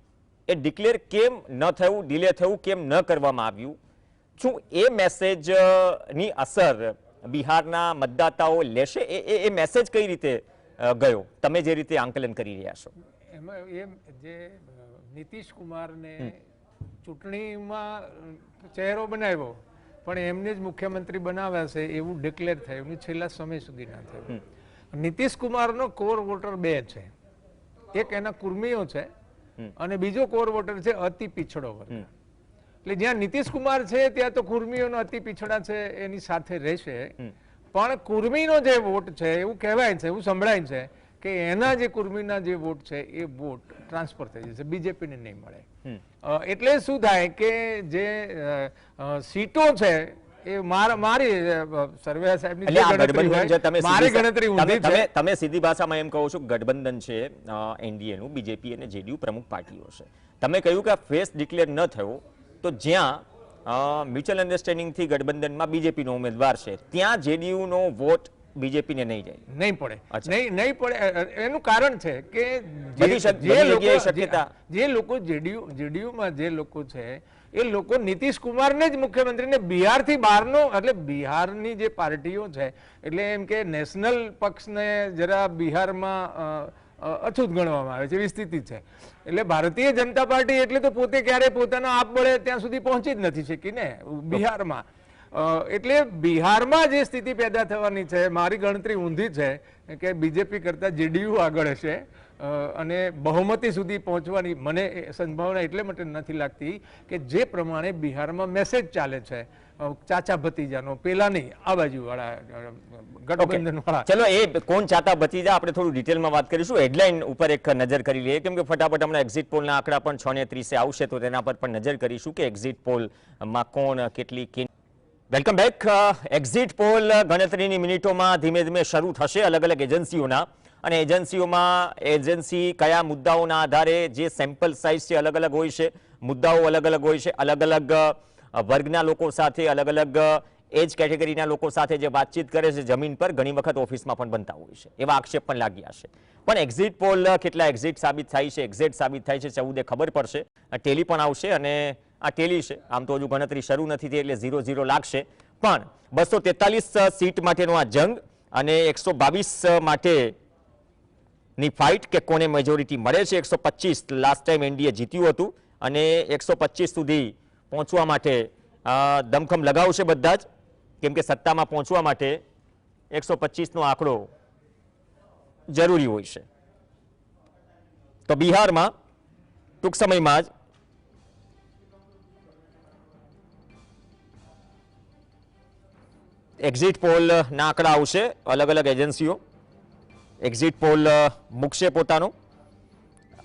એ ડિક્લેર કેમ ન થયું, ડિલે થયું, કેમ ન કરવામાં આવ્યું? શું એ મેસેજની અસર બિહારના મતદાતાઓ લેશે? એ મેસેજ કઈ રીતે ગયો, તમે જે રીતે આંકલન કરી રહ્યા છો? એમાં એમ જે નીતિશ કુમારને ચૂંટણીમાં ચહેરો બનાવ્યો, પણ એમને જ મુખ્યમંત્રી બનાવ્યા છે એવું ડિક્લેર થયું છેલ્લા સમય સુધી ના થયું. નીતિશ કુમારનો કોર વોટર 2 છે, એક એના કુર્મીઓ છે અને બીજો કોર વોટર છે અતિ પીછડો વર્ગ. એટલે જ્યાં નીતિશ કુમાર છે ત્યાં તો કુર્મીઓનો અતિ પીછડા છે એની સાથે રહેશે, પણ કુર્મીનો જે વોટ છે એવું કહેવાય છે, એવું સંભળાય છે કે એના જે કુર્મીના જે વોટ છે એ વોટ ટ્રાન્સફર થઈ જશે, બીજેપીને નહીં મળે. એટલે શું થાય કે જે સીટો છે એ મારી સર્વે સાહેબની ગણતરી ઊંધી છે. તમે સીધી ભાષામાં એમ કહો છો ગઠબંધન છે એનડીએનું, બીજેપી અને જેડીયુ પ્રમુખ પાર્ટીઓ છે. તમે કહ્યું કે ફેસ ડિક્લેર ન થયો તો જ્યાં મ્યુચ્યુઅલ અન્ડરસ્ટેન્ડિંગથી ગઠબંધનમાં બીજેપીનો ઉમેદવાર છે ત્યાં જેડીયુનો વોટ બીજેપીને નહીં જાય, નહીં પડે, નહીં પડે. એનું કારણ છે કે જે લોકો જેડીયુમાં જે લોકો છે એ લોકો નીતિશ કુમારને જ મુખ્યમંત્રીને બિહારથી બહારનો, એટલે બિહારની જે પાર્ટીઓ છે, એટલે એમ કે નેશનલ પક્ષને જરા બિહારમાં અછૂત ગણવામાં આવે છે એવી સ્થિતિ છે. એટલે ભારતીય જનતા પાર્ટી એટલે તો પોતે ક્યારે પોતાના આપબળે ત્યાં સુધી પહોંચી જ નથી શકી ને બિહારમાં. એટલે બિહારમાં જે સ્થિતિ પેદા થવાની છે, મારી ગણતરી ઊંધી છે કે બીજેપી કરતા જેડીયુ આગળ હશે અને બહુમતી સુધી પહોંચવાની મને સંભાવના એટલે માટે નથી લાગતી કે જે પ્રમાણે બિહારમાં મેસેજ ચાલે છે ચાચા ભતીજાનો, પેલા નહીં આ બાજુ વાળા ગઠબંધન વાળા. ચલો એ કોણ ચાચા ભતીજા આપણે થોડું ડિટેલમાં વાત કરીશું. હેડલાઇન ઉપર એક નજર કરી લઈએ, કેમ કે ફટાફટ હમણાં એક્ઝિટ પોલના આંકડા પણ 6 ને 30 આવશે તો તેના પર પણ નજર કરીશું કે એક્ઝિટ પોલમાં કોણ કેટલી. Welcome back. એક્ઝિટ પોલ ગણતરીની મિનિટોમાં ધીમે ધીમે શરૂ થશે અલગ અલગ એજન્સીઓના, અને એજન્સી કયા મુદ્દાઓના આધારે જે સેમ્પલ સાઇઝ છે અલગ અલગ હોય છે, મુદ્દાઓ અલગ અલગ હોય છે, અલગ અલગ વર્ગના લોકો સાથે, અલગ અલગ એજ કેટેગરીના લોકો સાથે જે વાતચીત કરે છે જમીન પર, ઘણી વખત ઓફિસમાં પણ બનતા હોય છે, એવા આક્ષેપ પણ લાગ્યા છે. પણ એક્ઝિટ પોલ કેટલા એક્ઝિટ સાબિત થાય છે, એક્ઝેક્ટ સાબિત થાય છે 14 ખબર પડશે. ટેલી પણ આવશે અને આ ટેલી છે, આમ તો હજુ ગણતરી શરૂ નથી થઈ એટલે 0-0 લાગશે. પણ 243 સીટ માટેનો આ જંગ અને 122 માટેની ફાઇટ કે કોને મેજોરિટી મળે છે. 125 લાસ્ટ ટાઈમ એનડીએ જીત્યું હતું અને 125 સુધી પહોંચવા માટે દમખમ લગાવશે બધા જ, કેમ કે સત્તામાં પહોંચવા માટે 125નો આંકડો જરૂરી હોય છે. તો બિહારમાં ટૂંક સમયમાં જ એક્ઝિટ પોલના આંકડા આવશે. અલગ અલગ એજન્સીઓ એક્ઝિટ પોલ મૂકશે પોતાનો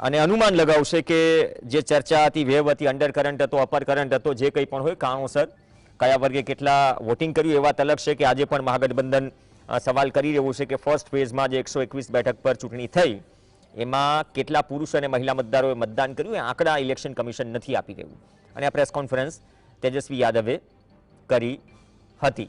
અને અનુમાન લગાવશે કે જે ચર્ચા હતી, વેવ હતી, અંડર કરંટ હતો, અપર કરંટ હતો, જે કંઈ પણ હોય કારણોસર કયા વર્ગે કેટલા વોટિંગ કર્યું એ વાત અલગ છે કે આજે પણ મહાગઠબંધન સવાલ કરી રહ્યું છે કે ફર્સ્ટ ફેઝમાં જે 121 બેઠક પર ચૂંટણી થઈ એમાં કેટલા પુરુષ અને મહિલા મતદારોએ મતદાન કર્યું એ આંકડા ઇલેક્શન કમિશન નથી આપી રહ્યું. અને આ પ્રેસ કોન્ફરન્સ તેજસ્વી યાદવે કરી હતી.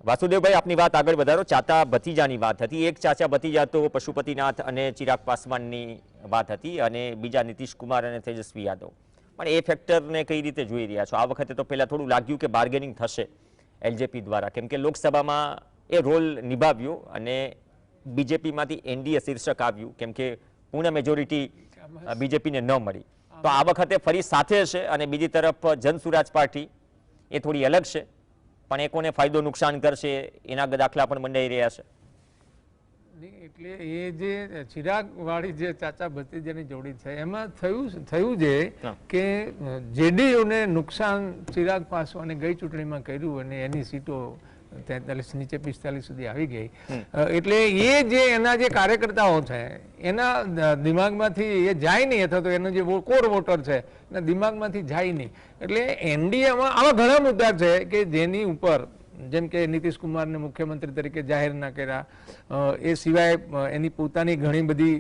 વાસુદેવભાઈ, આપની વાત આગળ વધારો. ચાચા ભતીજાની વાત હતી. એક ચાચા ભતીજા તો પશુપતિનાથ અને ચિરાગ પાસવાનની વાત હતી અને બીજા નીતિશ કુમાર અને તેજસ્વી યાદવ. પણ એ ફેક્ટરને કઈ રીતે જોઈ રહ્યા છો? આ વખતે તો પહેલા થોડું લાગ્યું કે બાર્ગેનિંગ થશે એલજેપી દ્વારા, કેમ કે લોકસભામાં એ રોલ નિભાવ્યો અને બીજેપીમાંથી એનડીએ શીર્ષક આવ્યું કેમ કે પૂર્ણ મેજોરિટી બીજેપીને ન મળી. તો આ વખતે ફરી સાથે છે અને બીજી તરફ જનસુરાજ પાર્ટી એ થોડી અલગ છે, પણ એ કોને ફાયદો નુકસાન કરશે એના દાખલા પણ મંડાઈ રહ્યા છે. એટલે એ જે ચિરાગ વાળી જે ચાચા ભતીજાની જોડી છે એમાં થયું છે કે જેડીયુને નુકસાન ચિરાગ પાસવાને ગઈ ચૂંટણીમાં કર્યું અને એની સીટો 43 નીચે 45 સુધી આવી ગઈ. એટલે એ જે એના જે કાર્યકર્તાઓ છે એના દિમાગમાંથી એ જાય નહીં, અથવા તો એનો જે કોર વોટર છે એના દિમાગમાંથી જાય નહીં. એટલે એનડીએમાં આવા ઘણા મુદ્દા છે કે જેની ઉપર, જેમ કે નીતિશ કુમારને મુખ્યમંત્રી તરીકે જાહેર ના કર્યા, એ સિવાય એની પોતાની ઘણી બધી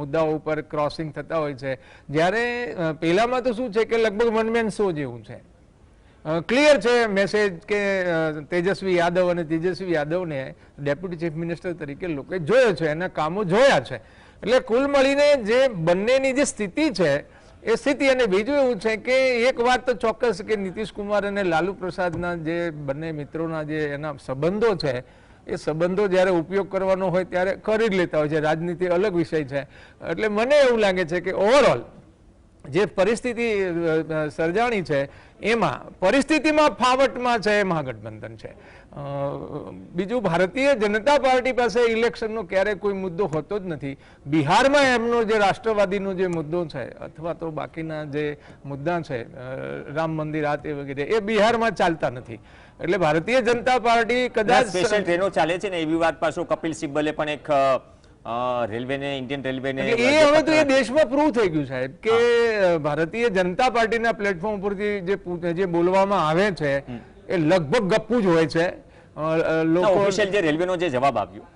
મુદ્દાઓ ઉપર ક્રોસિંગ થતા હોય છે. જ્યારે પહેલામાં તો શું છે કે લગભગ વન મેન શો જેવું છે. ક્લિયર છે મેસેજ કે તેજસ્વી યાદવ અને તેજસ્વી યાદવને ડેપ્યુટી ચીફ મિનિસ્ટર તરીકે લોકોએ જોયો છે, એના કામો જોયા છે. એટલે કુલ મળીને જે બંનેની જે સ્થિતિ છે એ સ્થિતિ. અને બીજું એવું છે કે એક વાત તો ચોક્કસ કે નીતિશ કુમાર અને લાલુ પ્રસાદના જે બંને મિત્રોના જે એના સંબંધો છે એ સંબંધો જ્યારે ઉપયોગ કરવાનો હોય ત્યારે કરી જ લેતા હોય છે. રાજનીતિ અલગ વિષય છે. એટલે મને એવું લાગે છે કે ઓવરઓલ જે પરિસ્થિતિ સર્જાણી છે એમાં પરિસ્થિતિમાં ફાવટમાં છે મહાગઠબંધન છે. બીજું, ભારતીય જનતા પાર્ટી પાસે ઇલેક્શનનો ક્યારેય કોઈ મુદ્દો હોતો જ નથી. બિહારમાં એમનો જે રાષ્ટ્રવાદીનો જે મુદ્દો છે અથવા તો બાકીના જે મુદ્દા છે રામ મંદિર આ તે વગેરે એ બિહારમાં ચાલતા નથી. એટલે ભારતીય જનતા પાર્ટી કદાચ સ્પેશિયલ ટ્રેનો ચાલે છે ને એવી વાત પાછું કપિલ સિબ્બલે પણ એક રેલવેને, ઇન્ડિયન રેલવેને એ હવે તો એ દેશમાં પ્રૂવ થઈ ગયું સાહેબ કે ભારતીય જનતા પાર્ટીના પ્લેટફોર્મ ઉપરથી જે બોલવામાં આવે છે એ લગભગ ગપ્પુ જ હોય છે. લોકો ઓફિશિયલ જે રેલવેનો જે જવાબ આવ્યો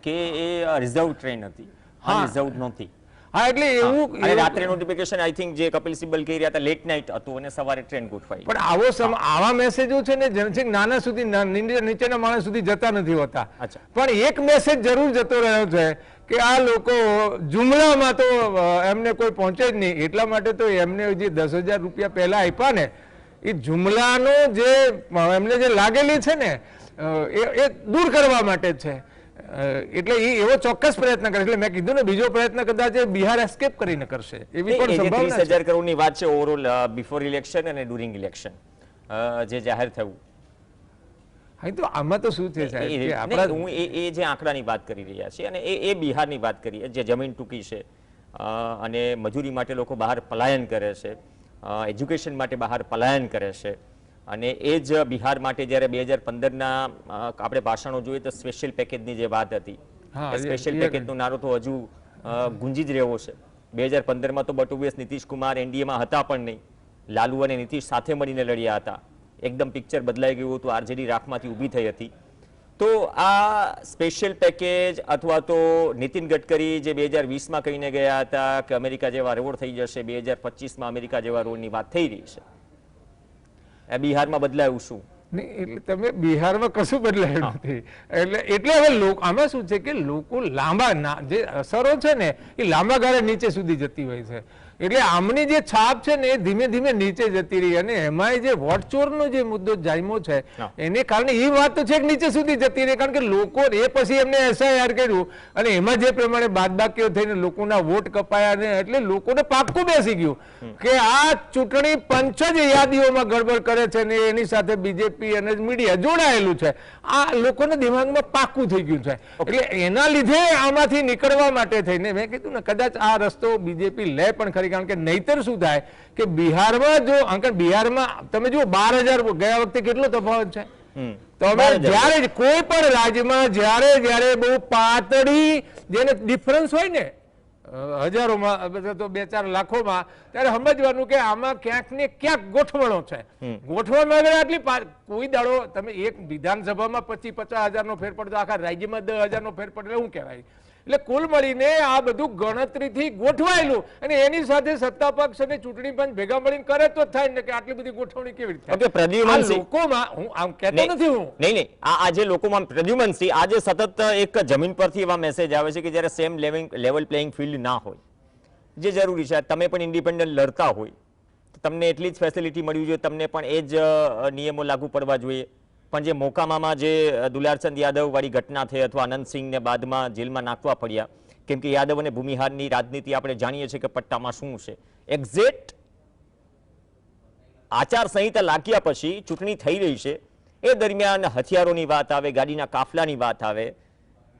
કે એ રિઝર્વ ટ્રેન હતી, રિઝર્વ નહોતી. હા, એટલે એવું અને રાત્રે નોટિફિકેશન આઈ થિંક જે કપિલ સિબ્બલ કહી રહ્યા હતા લેટ નાઇટ હતું અને સવારે ટ્રેન ગોઠવાઈ. પણ આવા મેસેજો છે ને જેમ નાના સુધી નીચેના માણસ સુધી જતા નથી હોતા. પણ એક મેસેજ જરૂર જતો રહ્યો છે કે આ લોકો જુમલામાં તો એમને કોઈ પહોંચે જ નહીં. એટલા માટે તો એમને જે 10,000 રૂપિયા પહેલા આપ્યા ને એ જુમલાનો જે એમને જે લાગેલી છે ને એ દૂર કરવા માટે છે. એટલે એ એવો ચોક્કસ પ્રયત્ન કરે. એટલે મેં કીધું ને બીજો પ્રયત્ન કદાચ બિહાર એસ્કેપ કરીને કરશે એવી પણ સંભાવના છે. 30,000 કરોડની વાત છે ઓવરઓલ બિફોર ઇલેક્શન અને ડ્યુરિંગ ઇલેક્શન જે જાહેર થયું. હા, તો આમાં તો શું છે સાહેબ કે આપણા હું એ જે આંકડાની વાત કરી રહ્યા છે અને એ બિહારની વાત કરીએ જે જમીન ટૂંકી છે અને મજૂરી માટે લોકો બહાર પલાયન કરે છે, એજ્યુકેશન માટે બહાર પલાયન કરે છે. અને એ જ બિહાર માટે જ્યારે 2015ના આપણે ભાષણો જોઈએ તો સ્પેશિયલ પેકેજની જે વાત હતી, સ્પેશિયલ પેકેજનો નારો તો હજુ ગુંજી જ રહ્યો છે. 2015માં તો બટ ઓબ્વિયસ નીતિશ કુમાર એનડીએમાં હતા પણ નહીં, લાલુ અને નીતિશ સાથે મળીને લડ્યા હતા. એકદમ પિક્ચર બદલાઈ ગયું હતું, આરજેડી રાખમાંથી ઊભી થઈ હતી. તો આ સ્પેશિયલ પેકેજ અથવા તો નીતિન ગડકરી જે 2020માં કહીને ગયા હતા કે અમેરિકા જેવા રોડ થઈ જશે, 2025માં અમેરિકા જેવા રોડની વાત થઈ રહી છે. બિહારમાં બદલાયું શું? એટલે તમે બિહારમાં કશું બદલાયું નથી. એટલે હવે આમાં શું છે કે લોકો લાંબા જે અસરો છે ને એ લાંબા ગાળે નીચે સુધી જતી હોય છે. એટલે આમની જે છાપ છે ને એ ધીમે ધીમે નીચે જતી રહી. અને એમાં જે વોટચોરનો જે મુદ્દો જામ્યો છે એને કારણે એ વાત તો છે કે નીચે સુધી જતી રહી. કારણ કે લોકો એ પછી એમને એસઆઈઆર કર્યું અને એમાં જે પ્રમાણે બાદબાકીઓ થઈને લોકોના વોટ કપાયા ને એટલે લોકોને પાક્કું બેસી ગયું કે આ ચૂંટણી પંચ જ યાદીઓમાં ગડબડ કરે છે ને એની સાથે બીજેપી અને મીડિયા જોડાયેલું છે. આ લોકોના દિમાગમાં પાક્કું થઈ ગયું છે. એટલે એના લીધે આમાંથી નીકળવા માટે થઈને મેં કીધું ને કદાચ આ રસ્તો બીજેપી લે પણ ખરી. કારણ કે નહીતર શું થાય કે બિહારમાં જો બિહારમાં તમે જુઓ 12,000 ગયા વખતે કેટલો તફાવત છે. તો હવે જ્યારે કોઈ પણ રાજ્યમાં જ્યારે બહુ પાતળી જેને ડિફરન્સ હોય ને હજારોમાં બધા તો 2-4 લાખોમાં, ત્યારે સમજવાનું કે આમાં ક્યાંક ને ક્યાંક ગોઠવણો છે. ગોઠવણ વગર આટલી કોઈ દાડો તમે એક વિધાનસભામાં 25-50 હજારનો ફેર પડતો, આખા રાજ્યમાં 10,000નો ફેર પડે શું કહેવાય? એટલે કુલ મળીને આ બધું ગણતરીથી ગોઠવાયેલું, અને એની સાથે સત્તા પક્ષ અને ચૂંટણી પંચ ભેગા મળીને કરે તો થાય ને, કે આટલી બધી ગોઠવણી કેવી રીતે ઓકે, પ્રદ્યુમનસિંહ, લોકોમાં હું આમ કહેતો નથી હું. નહીં, આ જે લોકોમાં પ્રદ્યુમનસિંહ, આજે સતત એક જમીન પરથી એવા મેસેજ આવે છે કે જ્યારે સેમ લેવલ પ્લેઇંગ ફિલ્ડ ના હોય, જે જરૂરી છે, તમે પણ ઇન્ડિપેન્ડન્ટ લડતા હોય તો તમને એટલી જ ફેસિલિટી મળવી જોઈએ, તમને પણ એ જ નિયમો લાગુ પડવા જોઈએ. પણ જે મોકામામાં જે દુલારચંદ યાદવ વાળી ઘટના થઈ, અથવા અનંતસિંહને બાદમાં જેલમાં નાખવા પડ્યા, કેમ કે યાદવ અને ભૂમિહારની રાજનીતિ આપણે જાણીએ છીએ કે પટ્ટામાં શું છે. એક્ઝેક્ટ આચાર સંહિતા લાગ્યા પછી ચૂંટણી થઈ રહી છે, એ દરમિયાન હથિયારોની વાત આવે, ગાડીના કાફલાની વાત આવે,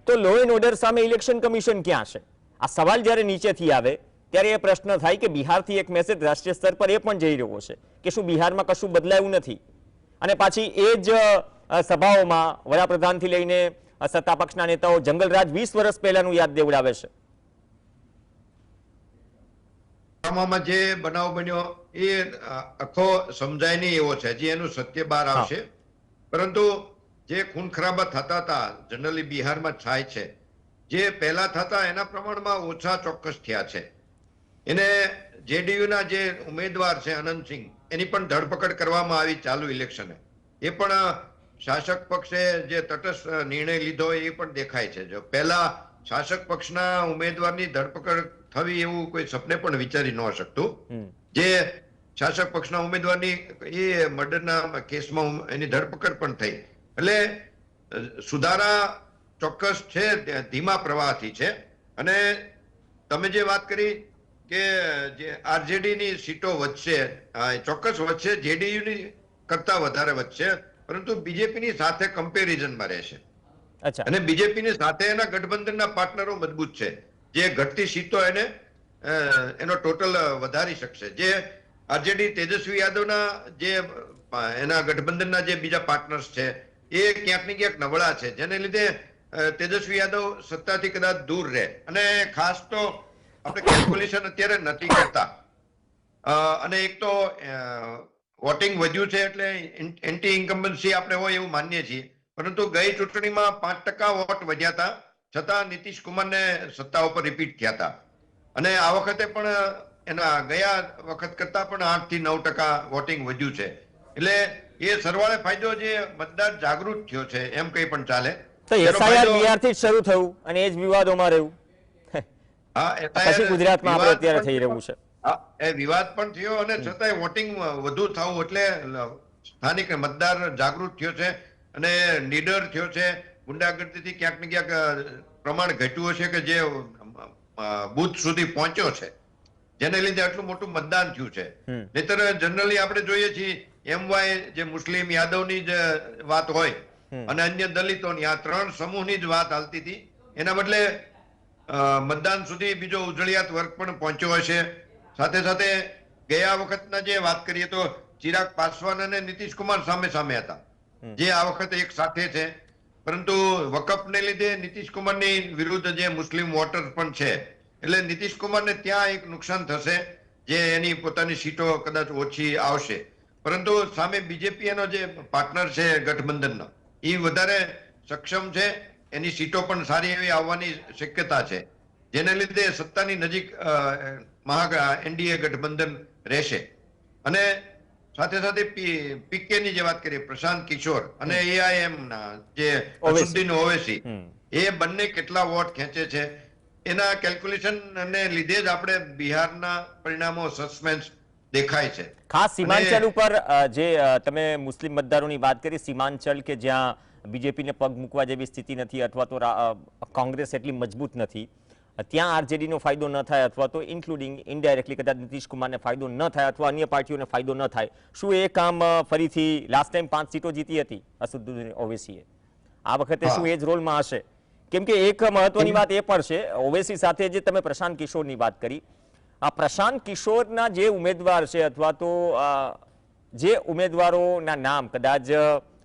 તો લો એન્ડ ઓર્ડર સામે ઇલેક્શન કમિશન ક્યાં છે? આ સવાલ જ્યારે નીચેથી આવે ત્યારે એ પ્રશ્ન થાય કે બિહારથી એક મેસેજ રાષ્ટ્રીય સ્તર પર એ પણ જઈ રહ્યો છે કે શું બિહારમાં કશું બદલાયું નથી? અને પાછી એ જ સભાઓમાં વડાપ્રધાનથી લઈને સત્તા પક્ષના નેતાઓ જંગલરાજ 20 વર્ષ પહેલાનું યાદ દેવડાવે છે. આમાં જે બનાવ બન્યો એ આખો સમજાય નહીં એવો છે, જે એનું સત્ય બહાર આવશે. પરંતુ જે ખૂન ખરાબા થતા હતા જનરલી બિહારમાં થાય છે, જે પહેલા થતા એના પ્રમાણમાં ઓછા ચોક્કસ થયા છે. એને જેડીયુના જે ઉમેદવાર છે અનંતસિંહ, એની પણ ધરપકડ કરવામાં આવી ચાલુ ઇલેક્શને. એ પણ શાસક પક્ષે જે તટસ્થ નિર્ણય લીધો એ પણ દેખાય છે. જો પહેલા શાસક પક્ષના ઉમેદવારની ધરપકડ થવી એવું કોઈ સપને પણ વિચારી ન શકતું. જે શાસક પક્ષના ઉમેદવારની એ મર્ડરના કેસમાં એની ધરપકડ પણ થઈ. એટલે સુધારા ચોક્કસ છે, ધીમા પ્રવાહથી છે. અને તમે જે વાત કરી કે જે આરજેડીની સીટો વધશે, ચોક્કસ વધશે, જેડીયુની કરતા વધારે વધશે, પરંતુ બીજેપીની સાથે કમ્પેરિઝનમાં રહેશે. અને બીજેપીની સાથે એના ગઠબંધનના પાર્ટનરો મજબૂત છે, જે ઘટતી સીટો એને એનો ટોટલ વધારી શકશે. જે આરજેડી તેજસ્વી યાદવના જે એના ગઠબંધનના જે બીજા પાર્ટનર્સ છે એ ક્યાંક ને ક્યાંક નબળા છે, જેને લીધે તેજસ્વી યાદવ સત્તાથી કદાચ દૂર રહે. અને ખાસ તો આપણે કેલ્ક્યુલેશન અત્યારે નથી કરતા. અને એક તો વોટિંગ વધ્યું છે એટલે એન્ટી ઇન્કમ્બન્સી આપણે હોય એવું માનીએ છીએ, પરંતુ ગઈ ચૂંટણીમાં 5% વોટ વધ્યા હતા, છતાં નીતિશ કુમારને સત્તા ઉપર રિપીટ થયા હતા. અને આ વખતે પણ એના ગયા વખત કરતા પણ 8 થી 9% વોટિંગ વધ્યું છે. એટલે એ સરવાળે ફાયદો જે મતદાર જાગૃત થયો છે એમ કઈ પણ ચાલે. તો એસઆઈઆર બિહારથી જ શરૂ થયું અને એ જ વિવાદોમાં રહ્યું. પછી ગુજરાતમાં આપણે અત્યારે થઈ રહ્યું છે. એ વિવાદ પણ થયો અને છતાંય વોટિંગ વધુ થવું એટલે સ્થાનિક મતદાર જાગૃત થયો છે અને નીડર થયો છે. ગુંડાગર્દીથી ક્યાંક ને ક્યાંક પ્રમાણ ઘટ્યું હશે કે જે બુથ સુધી પહોંચ્યો છે, જેને લીધે આટલું મોટું મતદાન થયું છે. નહીતર જનરલી આપણે જોઈએ છીએ એમવાય જે મુસ્લિમ યાદવની જ વાત હોય અને અન્ય દલિતોની, આ 3 સમૂહની જ વાત હાલતી હતી. એના બદલે મતદાન સુધી બીજો ઉજળિયાત વર્ગ પણ પહોંચ્યો હશે. સાથે સાથે ગયા વખતના જે વાત કરીએ તો ચિરાગ પાસવાન અને નીતિશ કુમાર સામે સામે હતા, જે આ વખતે એક સાથે છે. પરંતુ વકફને લીધે નીતિશ કુમારની વિરુદ્ધ જે મુસ્લિમ વોટર પણ છે, એટલે નીતિશ કુમારને ત્યાં એક નુકસાન થશે, જે એની પોતાની સીટો કદાચ ઓછી આવશે. પરંતુ સામે બીજેપી એનો જે પાર્ટનર છે ગઠબંધનનો, એ વધારે સક્ષમ છે, એની સીટો પણ સારી એવી આવવાની શક્યતા છે, જેને લીધે સત્તાની નજીક એનડીએ ગઠબંધન રહેશે. અને સાથે સાથે પીકેની જે વાત કરીએ, પ્રશાંત કિશોર અને એઆઈએમ ના જે અસુદ્દીન ઓવૈસી, એ બંને કેટલા વોટ ખેંચે છે એના કેલ્ક્યુલેશન ને લીધે જ આપણે બિહારના પરિણામો સસ્પેન્સ દેખાય છે. ખાસ સીમાંચલ ઉપર જે તમે મુસ્લિમ મતદારોની વાત કરી, સીમાંચલ કે જ્યાં બીજેપીને પગ મૂકવા જેવી સ્થિતિ નથી અથવા તો કોંગ્રેસ એટલી મજબૂત નથી, ત્યાં આરજેડીનો ફાયદો ન થાય અથવા તો ઇન્ક્લુડિંગ ઇનડાયરેક્ટલી કદાચ નીતિશ કુમારને ફાયદો ન થાય અથવા અન્ય પાર્ટીઓને ફાયદો ન થાય, શું એ કામ ફરીથી લાસ્ટ ટાઈમ 5 સીટો જીતી હતી અસદુદ્દીન ઓવૈસીએ, આ વખતે શું એ જ રોલમાં હશે? કેમ કે એક મહત્વની વાત એ પણ છે, ઓવૈસી સાથે જે તમે પ્રશાંત કિશોરની વાત કરી, આ પ્રશાંત કિશોરના જે ઉમેદવાર છે અથવા તો જે ઉમેદવારોના નામ કદાચ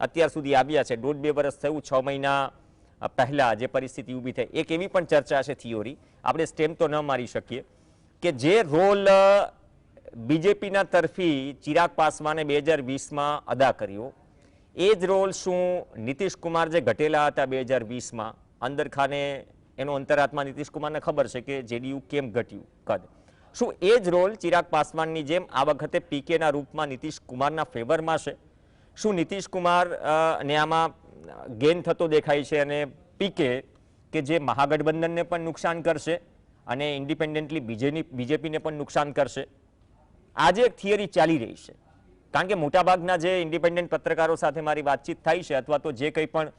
અત્યાર સુધી આવ્યા છે, 1.5-2 વર્ષ થયું, 6 મહિના પહેલા જે પરિસ્થિતિ ઊભી થઈ, એક એવી પણ ચર્ચા છે, થિયોરી, આપણે સ્ટેમ તો ન મારી શકીએ, કે જે રોલ બીજેપીના તરફી ચિરાગ પાસવાને 2020માં અદા કર્યો, એ જ રોલ શું નીતિશ કુમાર જે ઘટેલા હતા 2020માં, અંદર ખાને એનો અંતરાત્મા નીતિશ કુમારને ખબર છે કે જેડીયુ કેમ ઘટ્યું કદ, શું એ જ રોલ ચિરાગ પાસવાનની જેમ આ વખતે પીકેના રૂપમાં નીતિશ કુમારના ફેવરમાં છે? શું નીતિશ કુમાર ને આમાં ગેઇન થતો દેખાય છે અને પીકે કે જે મહાગઠબંધનને પણ નુકસાન કરશે અને ઇન્ડિપેન્ડન્ટલી બીજેપીને પણ નુકસાન કરશે? આજે એક થિયરી ચાલી રહી છે, કારણ કે મોટાભાગના જે ઇન્ડિપેન્ડન્ટ પત્રકારો સાથે મારી વાતચીત થાય છે, અથવા તો જે કંઈ પણ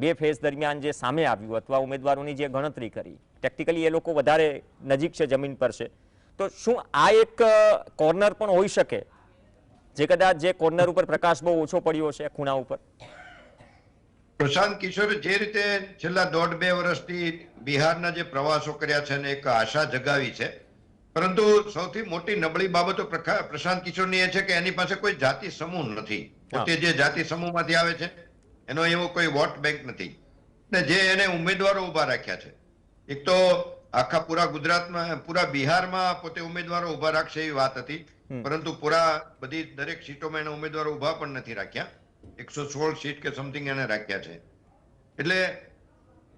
બે ફેઝ દરમિયાન જે સામે આવ્યું અથવા ઉમેદવારોની જે ગણતરી કરી, ટેક્ટિકલી એ લોકો વધારે નજીક છે, જમીન પર છે, તો શું આ એક કોર્નર પણ હોઈ શકે જે કદાચ જે કોર્નર ઉપર પ્રકાશ બહુ ઓછો પડ્યો છે ખૂણા ઉપર? પ્રશાંત કિશોરે જે રીતે છેલ્લા 1.5-2 વર્ષથી બિહારના જે પ્રવાસો કર્યા છે અને એક આશા જગાવી છે, પરંતુ સૌથી મોટી નબળી બાબતો પ્રશાંત કિશોરની એ છે કે એની પાસે કોઈ જાતિ સમૂહ નથી. પોતે જે જાતિ સમૂહમાંથી આવે છે એનો એવો કોઈ વોટ બેંક નથી, ને જે એને ઉમેદવારો ઉભા રાખ્યા છે, એક તો આખા પૂરા ગુજરાતમાં, પૂરા બિહારમાં પોતે ઉમેદવારો ઉભા રાખશે એવી વાત હતી, પરંતુ પૂરા બધી દરેક સીટોમાં એને ઉમેદવારો ઉભા પણ નથી રાખ્યા. 116 સીટ કે સમથિંગ એને રાખ્યા છે. એટલે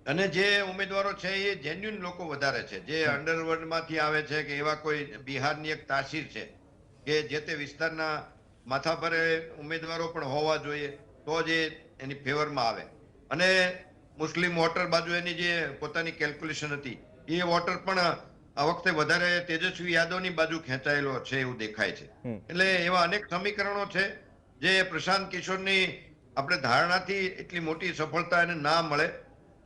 અને જે ઉમેદવારો છે એ જેન્યુઇન લોકો વધારે છે, જે અંડરવર્લ્ડમાંથી આવે છે કે એવા કોઈ બિહારની એક તાસીર છે કે જે તે વિસ્તારના માથાભારે ઉમેદવારો પણ હોવા જોઈએ તો જ એની ફેવરમાં આવે. અને મુસ્લિમ વોટર બાજુ એની જે પોતાની કેલ્ક્યુલેશન હતી એ વોટર પણ આ વખતે વધારે તેજસ્વી યાદવની બાજુ ખેંચાયેલો છે એવું દેખાય છે. એટલે એવા અનેક સમીકરણો છે જે પ્રશાંત કિશોરની આપણે ધારણાથી એટલી મોટી સફળતા એને ના મળે,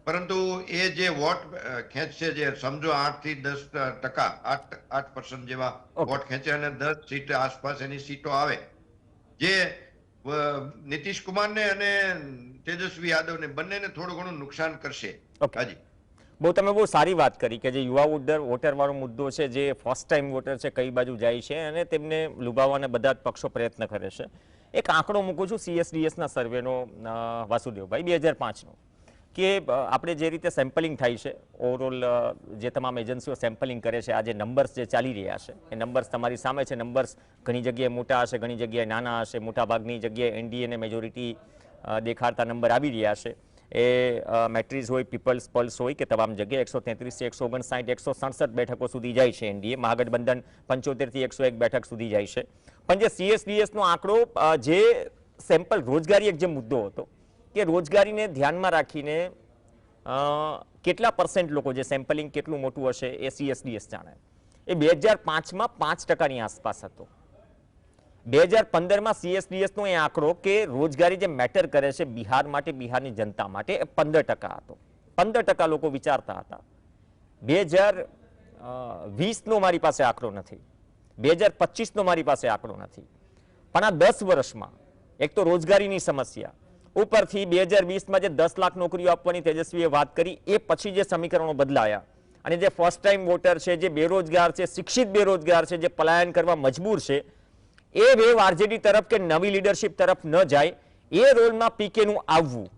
પરંતુ એ જે વોટ ખેંચશે, જે સમજો 8 થી 10%, 8% જેવા વોટ ખેંચે અને 10 સીટ આસપાસ એની સીટો આવે, જે નીતિશ કુમારને અને તેજસ્વી યાદવને બંનેને થોડું ઘણું નુકસાન કરશે. હાજી, તમે બહુ સારી વાત કરી કે જે યુવા વોટર વાળો મુદ્દો છે, જે ફર્સ્ટ ટાઈમ વોટર છે, કઈ બાજુ જાય છે અને તેમને લુભાવવાના બધા જ પક્ષો પ્રયત્ન કરે છે. એક આંકડો મૂકું છું CSDSના સર્વેનો, વાસુદેવભાઈ, 2005નો, કે આપણે જે રીતે સેમ્પલિંગ થાય છે, ઓવરઓલ જે તમામ એજન્સીઓ સેમ્પલિંગ કરે છે, આ જે નંબર્સ જે ચાલી રહ્યા છે એ નંબર્સ તમારી સામે છે. નંબર્સ ઘણી જગ્યાએ મોટા હશે, ઘણી જગ્યાએ નાના હશે, મોટાભાગની જગ્યાએ એનડીએ ને મેજોરિટી દેખાડતા નંબર આવી રહ્યા છે. એ મેટ્રીઝ હોય, પીપલ્સ પલ્સ હોય કે તમામ જગ્યાએ 133 થી 159, 167 બેઠકો સુધી જાય છે એનડીએ. મહાગઠબંધન 75 થી 101 બેઠક સુધી જાય છે. પણ જે CSDSનો આંકડો, જે સેમ્પલ રોજગારી એક જે મુદ્દો હતો કે રોજગારીને ધ્યાનમાં રાખીને કેટલા % લોકો, જે સેમ્પલિંગ કેટલું મોટું હશે એ CSDS જાણે, એ 2005માં 5%ની આસપાસ હતો. 2015માં CSDSનો એ આંકડો કે રોજગારી જે મેટર કરે છે બિહાર માટે, બિહારની જનતા માટે, એ 15% હતો. 15% લોકો વિચારતા હતા. 2020નો મારી પાસે આંકડો નથી, 2025નો મારી પાસે આંકડો નથી, પણ આ 10 વર્ષમાં એક તો રોજગારીની સમસ્યા, ઉપરથી 2020માં જે 10 લાખ નોકરીઓ આપવાની તેજસ્વીએ વાત કરી, એ પછી જે સમીકરણો બદલાયા અને જે ફર્સ્ટ ટાઈમ વોટર છે, જે બેરોજગાર છે, શિક્ષિત બેરોજગાર છે, જે પલાયન કરવા મજબૂર છે, એ વેવ આરજેડી તરફ કે નવી લીડરશિપ તરફ ન જાય, એ રોલમાં પીકેનું આવવું,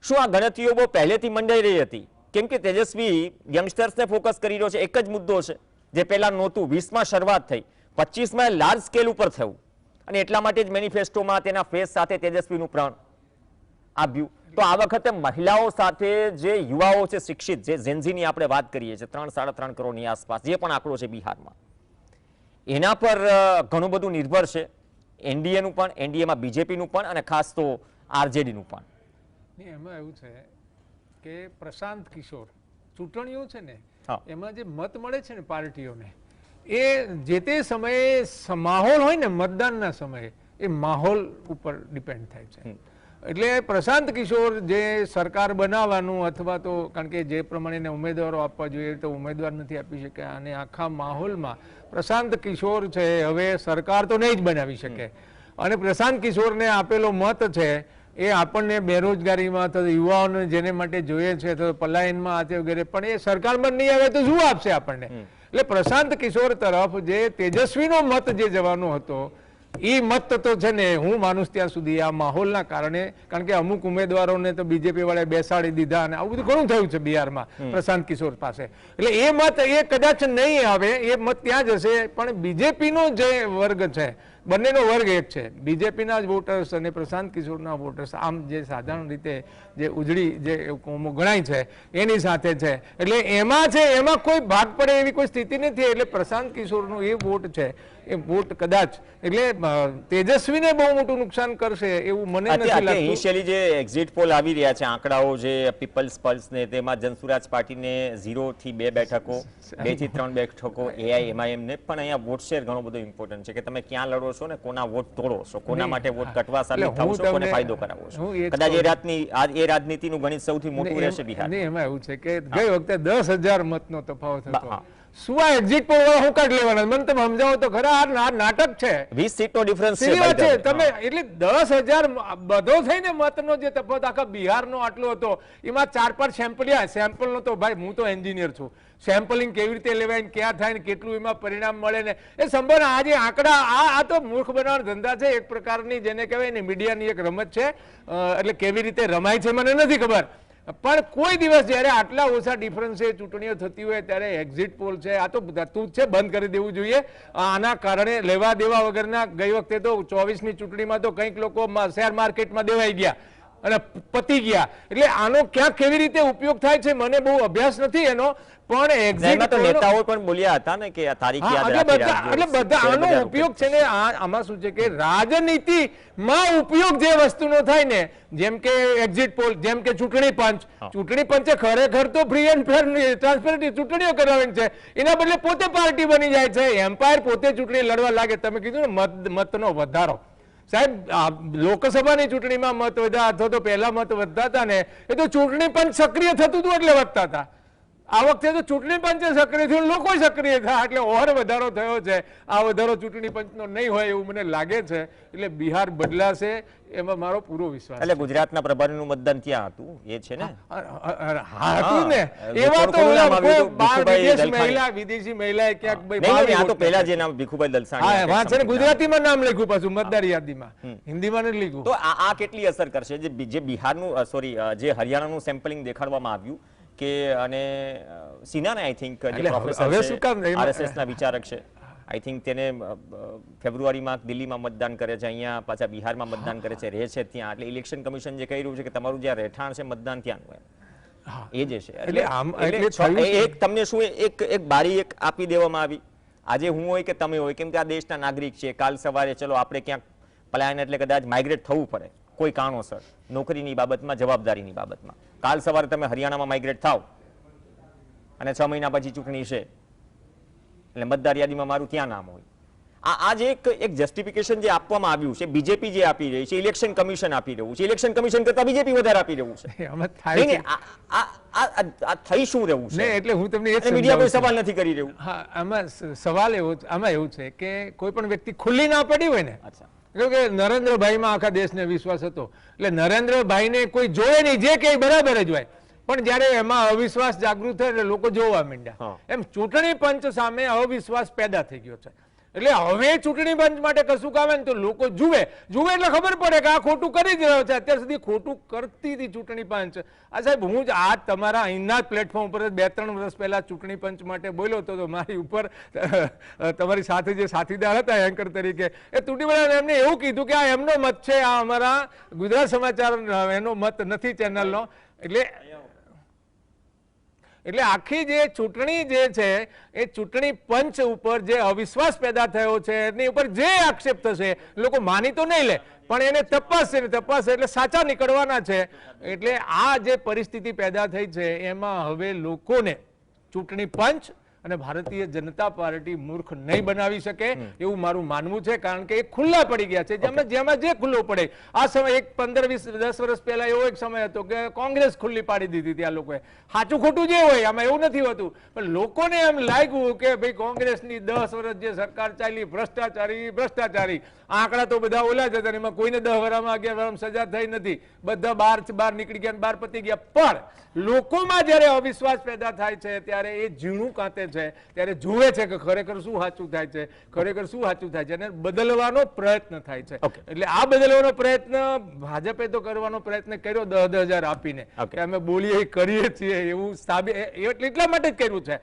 શું આ ગણતરીઓ બહુ પહેલેથી મંડાઈ રહી હતી? કેમ કે તેજસ્વી યંગસ્ટર્સને ફોકસ કરી રહ્યો છે. એક જ મુદ્દો છે જે પહેલા નહોતું. 20માં શરૂઆત થઈ, 25માં લાર્જ સ્કેલ ઉપર થયું અને એટલા માટે જ મેનિફેસ્ટોમાં તેના ફેસ સાથે તેજસ્વીનું પ્રાણ આવ્યું. તો આ વખતે મહિલાઓ સાથે જે યુવાઓ છે, શિક્ષિત, જે ઝેન્ઝીની આપણે વાત કરીએ છીએ, 3-3.5 કરોડની આસપાસ જે પણ આંકડો છે બિહારમાં, એના પર ઘણું બધું નિર્ભર છે. એનડીએનું પણ, એનડીએમાં બીજેપીનું પણ અને ખાસ તો આરજેડીનું પણ. એમાં એવું છે કે પ્રશાંત કિશોર ચૂંટણીઓ છે ને, એમાં જે મત મળે છે ને પાર્ટીઓને, એ જે તે સમયે માહોલ હોય ને, મતદાનના સમયે એ માહોલ ઉપર ડિપેન્ડ થાય છે. એટલે પ્રશાંત કિશોર જે સરકાર બનાવવાનું અથવા તો, કારણ કે જે પ્રમાણે ઉમેદવારો આપવા જોઈએ તો ઉમેદવાર નથી આપી શક્યા, અને આખા માહોલમાં પ્રશાંત કિશોર છે હવે સરકાર તો નહીં જ બનાવી શકે, અને પ્રશાંત કિશોરને આપેલો મત છે એ આપણને બેરોજગારીમાં તો યુવાઓને જેને માટે જોઈએ છે તો પલાયનમાં આતે વગેરે, પણ એ સરકારમાં નહીં આવે તો શું આપશે આપણને? એટલે પ્રશાંત કિશોર તરફ જે તેજસ્વીનો મત જે જવાનો હતો એ મત તો છે ને હું માનું ત્યાં સુધી આ માહોલના કારણે, કારણ કે અમુક ઉમેદવારોને તો બીજેપી વાળાએ બેસાડી દીધા અને આવું બધું ઘણું થયું છે બિહારમાં પ્રશાંત કિશોર પાસે, એટલે એ મત એ કદાચ નહીં આવે, એ મત ત્યાં જશે. પણ બીજેપીનો જે વર્ગ છે બંનેનો વર્ગ એક છે, બીજેપીના જ વોટર્સ અને પ્રશાંત કિશોરના વોટર્સ આમ જે સાધારણ રીતે જે ઉજળી જે કોમો ગણાય છે એની સાથે છે, એટલે એમાં છે એમાં કોઈ ભાગ પડે એવી કોઈ સ્થિતિ નથી. એટલે પ્રશાંત કિશોરનો એ વોટ છે એ વોટ કદાચ એટલે તેજસ્વીને બહુ મોટું નુકસાન કરશે એવું મને નથી લાગતું. ઇનિશિયલી જે એક્ઝિટ પોલ આવી રહ્યા છે આંકડાઓ જે પીપલ્સ પલ્સ ને તેમાં જનસુરાજ પાર્ટીને 0 થી 2 બેઠકો, 2 થી 3 બેઠકો AIMIM ને, પણ અહીંયા વોટ શેર ઘણો બધો ઇમ્પોર્ટન્ટ છે કે તમે ક્યાં લડો છો ને કોના વોટ તોડો છો, કોના માટે વોટ કટવા સાબિત થાવ છો, કોને ફાયદો કરાવો છો. કદાચ એ રાજનીતિનું ગણિત સૌથી મોટું રહેશે બિહાર. એમાં એવું છે કે ગઈ વખતે 10,000 મતનો તફાવત હતો. શું આ એક્ઝિટ પોલ વાળા હું કાઢ લેવાના? મને તમે સમજાવો તો ખરા. આ નાટક છે. 20 સીટનો ડિફરન્સ છે તમે એટલે 10,000 બધો થઈને મતનો જે તફાવત આખા બિહારનો આટલો હતો, એમાં 4-5 સેમ્પલનો તો ભાઈ હું તો એન્જિનિયર છું, સેમ્પલિંગ કેવી રીતે લેવાય ને ક્યાં થાય ને કેટલું એમાં પરિણામ મળે ને એ સંભાળ. આ જે આંકડા આ તો મૂર્ખ બનાવવાનો ધંધા છે એક પ્રકારની, જેને કહેવાય ને મીડિયાની એક રમત છે. એટલે કેવી રીતે રમાય છે મને નથી ખબર, પણ કોઈ દિવસ જ્યારે આટલા ઓછા ડિફરન્સે ચૂંટણીઓ થતી હોય ત્યારે એક્ઝિટ પોલ છે આ તો તું છે બંધ કરી દેવું જોઈએ. આના કારણે લેવા દેવા વગરના ગઈ વખતે તો 24ની ચૂંટણીમાં તો કંઈક લોકો શેર માર્કેટમાં દેવાઈ ગયા અને પતી ગયા. એટલે આનો ક્યાંક કેવી રીતે ઉપયોગ થાય છે મને બહુ અભ્યાસ નથી એનો, પણ એક્ઝિટ તો નેતાઓ પણ બોલ્યા હતા ને કે આ તારીખ યાદ રાખી એટલે બધા આનો ઉપયોગ છે ને આમાં શું છે કે રાજનીતિમાં ઉપયોગ જે વસ્તુનો થાય ને, જેમ કે એક્ઝિટ પોલ, જેમ કે ચૂંટણી પંચે ખરેખર તો ફ્રી એન્ડ ફેર ટ્રાન્સપરન્ટ ચૂંટણીઓ કરાવવાની છે, એના બદલે પોતે પાર્ટી બની જાય છે, એમ્પાયર પોતે ચૂંટણી લડવા લાગે. તમે કીધું ને મતનો વધારો, સાહેબ લોકસભાની ચૂંટણીમાં મત વધ્યા અથવા તો પહેલા મત વધતા હતા ને એ તો ચૂંટણી પંચ સક્રિય થતું હતું એટલે વધતા હતા. આ વખતે તો ચૂંટણી પંચે સક્રિય થયું, લોકો સક્રિય થયા એટલે ઓર વધારો થયો છે. આ વધારો ચૂંટણી પંચનો નહીં હોય એવું મને લાગે છે. એટલે બિહાર બદલાશે એમાં મારો પૂરો વિશ્વાસ. એટલે ગુજરાતના પ્રભારીનું મતદાન ત્યાં હતું એ છે ને? હતું ને એવા તો વિદેશી મહિલા ક્યાંક પહેલા જે નામ ભીખુભાઈ દલસાણી ગુજરાતીમાં નામ લખ્યું, પાછું મતદાર યાદીમાં હિન્દીમાં નથી લખ્યું. તો આ કેટલી અસર કરશે જે બિહારનું જે હરિયાણાનું સેમ્પલિંગમાં દેખાડવામાં આવ્યું કે અને સિન્હાને આઈ થિંક જે પ્રોફેસર છે RSSના વિચારક છે, આઈ થિંક તેને ફેબ્રુઆરીમાં દિલ્હીમાં મતદાન કરે છે, અહીંયા પાછા બિહારમાં મતદાન કરે છે, રહે છે ત્યાં. એટલે ઇલેક્શન કમિશન જે કહી રહ્યું છે કે તમારું જ્યાં રહેઠાણ છે મતદાન ત્યાંનું એ જે છે. એટલે એક તમને શું એક બારી એક આપી દેવામાં આવી, આજે હું હોય કે તમે હોય, કેમ કે આ દેશના નાગરિક છે, કાલ સવારે ચલો આપણે ક્યાંક પલાયન એટલે કદાચ માઇગ્રેટ થવું પડે કોઈ કારણોસર, નોકરીની બાબતમાં, જવાબદારીની બાબતમાં, કાલ સવારે તમે હરિયાણામાં માઇગ્રેટ થાવ અને 6 મહિના પછી ચૂંટણી છે એટલે મતદાર યાદીમાં મારું ત્યાં નામ હોય. આ જે એક જસ્ટિફિકેશન જે આપવામાં આવ્યું છે, બીજેપી જે આપી રહી છે, ઇલેક્શન કમિશન આપી રહ્યું છે, ઇલેક્શન કમિશન કરતા બીજેપી વધારે આપી રહ્યું છે. આ થઈ શું રહ્યું છે? એટલે હું તમને મીડિયા કોઈ સવાલ નથી કરી રહ્યું. હા, આમાં સવાલ આમાં એવું છે કે કોઈ પણ વ્યક્તિ ખુલ્લી ના પડી હોય ને, કે નરેન્દ્રભાઈમાં આખા દેશને વિશ્વાસ હતો એટલે નરેન્દ્રભાઈને કોઈ જોવે નહીં, જે કે બરાબર જ હોય, પણ જયારે એમાં અવિશ્વાસ જાગૃત થાય એટલે લોકો જોવા માંડ્યા. એમ ચૂંટણી પંચ સામે અવિશ્વાસ પેદા થઈ ગયો છે. એટલે હવે ચૂંટણી પંચ માટે કશું કામ ને તો લોકો જુએ એટલે ખબર પડે કે આ ખોટું કરી જ રહ્યો છે. અત્યાર સુધી ખોટું કરતી હતી ચૂંટણી પંચ. આ સાહેબ હું જ આ તમારા અહીંના પ્લેટફોર્મ ઉપર 2-3 વર્ષ પહેલા ચૂંટણી પંચ માટે બોલ્યો હતો, મારી ઉપર તમારી સાથે જે સાથીદાર હતા એન્કર તરીકે એ તૂટીવાળા એમને એવું કીધું કે આ એમનો મત છે, આ અમારા ગુજરાત સમાચાર એનો મત નથી ચેનલનો. એટલે આખી જે ચૂંટણી જે છે એ ચૂંટણી પંચ ઉપર જે અવિશ્વાસ પેદા થયો છે એની ઉપર જે આક્ષેપ થશે લોકો માની તો નહીં લે, પણ એને તપાસશે ને તપાસશે એટલે સાચા નીકળવાના છે. એટલે આ જે પરિસ્થિતિ પેદા થઈ છે એમાં હવે લોકોને ચૂંટણી પંચ અને ભારતીય જનતા પાર્ટી મૂર્ખ નહીં બનાવી શકે એવું મારું માનવું છે, કારણ કે એ ખુલ્લા પડી ગયા છે. જેમાં જે ખુલ્લો પડે. આ સમય 15-20-10 વર્ષ પહેલા એવો એક સમય હતો કે કોંગ્રેસ ખુલ્લી પાડી દીધી હતી આ લોકોએ. સાચું ખોટું જે હોય આમાં એવું નથી હોતું, પણ લોકોને એમ લાગ્યું કે ભાઈ કોંગ્રેસની 10 વર્ષ જે સરકાર ચાલી ભ્રષ્ટાચારી આંકડા તો બધા ઓલા જ હતા, એમાં કોઈને 10 વર્ષમાં 11 વર્ષ સજા થઈ નથી, બધા બહાર નીકળી ગયા, બહાર પતી ગયા. પણ લોકોમાં જયારે અવિશ્વાસ પેદા થાય છે ત્યારે એ ઝીણું કાંતે છે. છે ત્યારે જુએ છે કે ખરેખર શું સાચું થાય છે, ખરેખર શું સાચું થાય છે, અને બદલવાનો પ્રયત્ન થાય છે. એટલે આ બદલવાનો પ્રયત્ન ભાજપે તો કરવાનો પ્રયત્ન કર્યો 10,000 આપીને કે અમે બોલીએ કરીએ છીએ એવું સાબિત એટલા માટે જ કર્યું છે.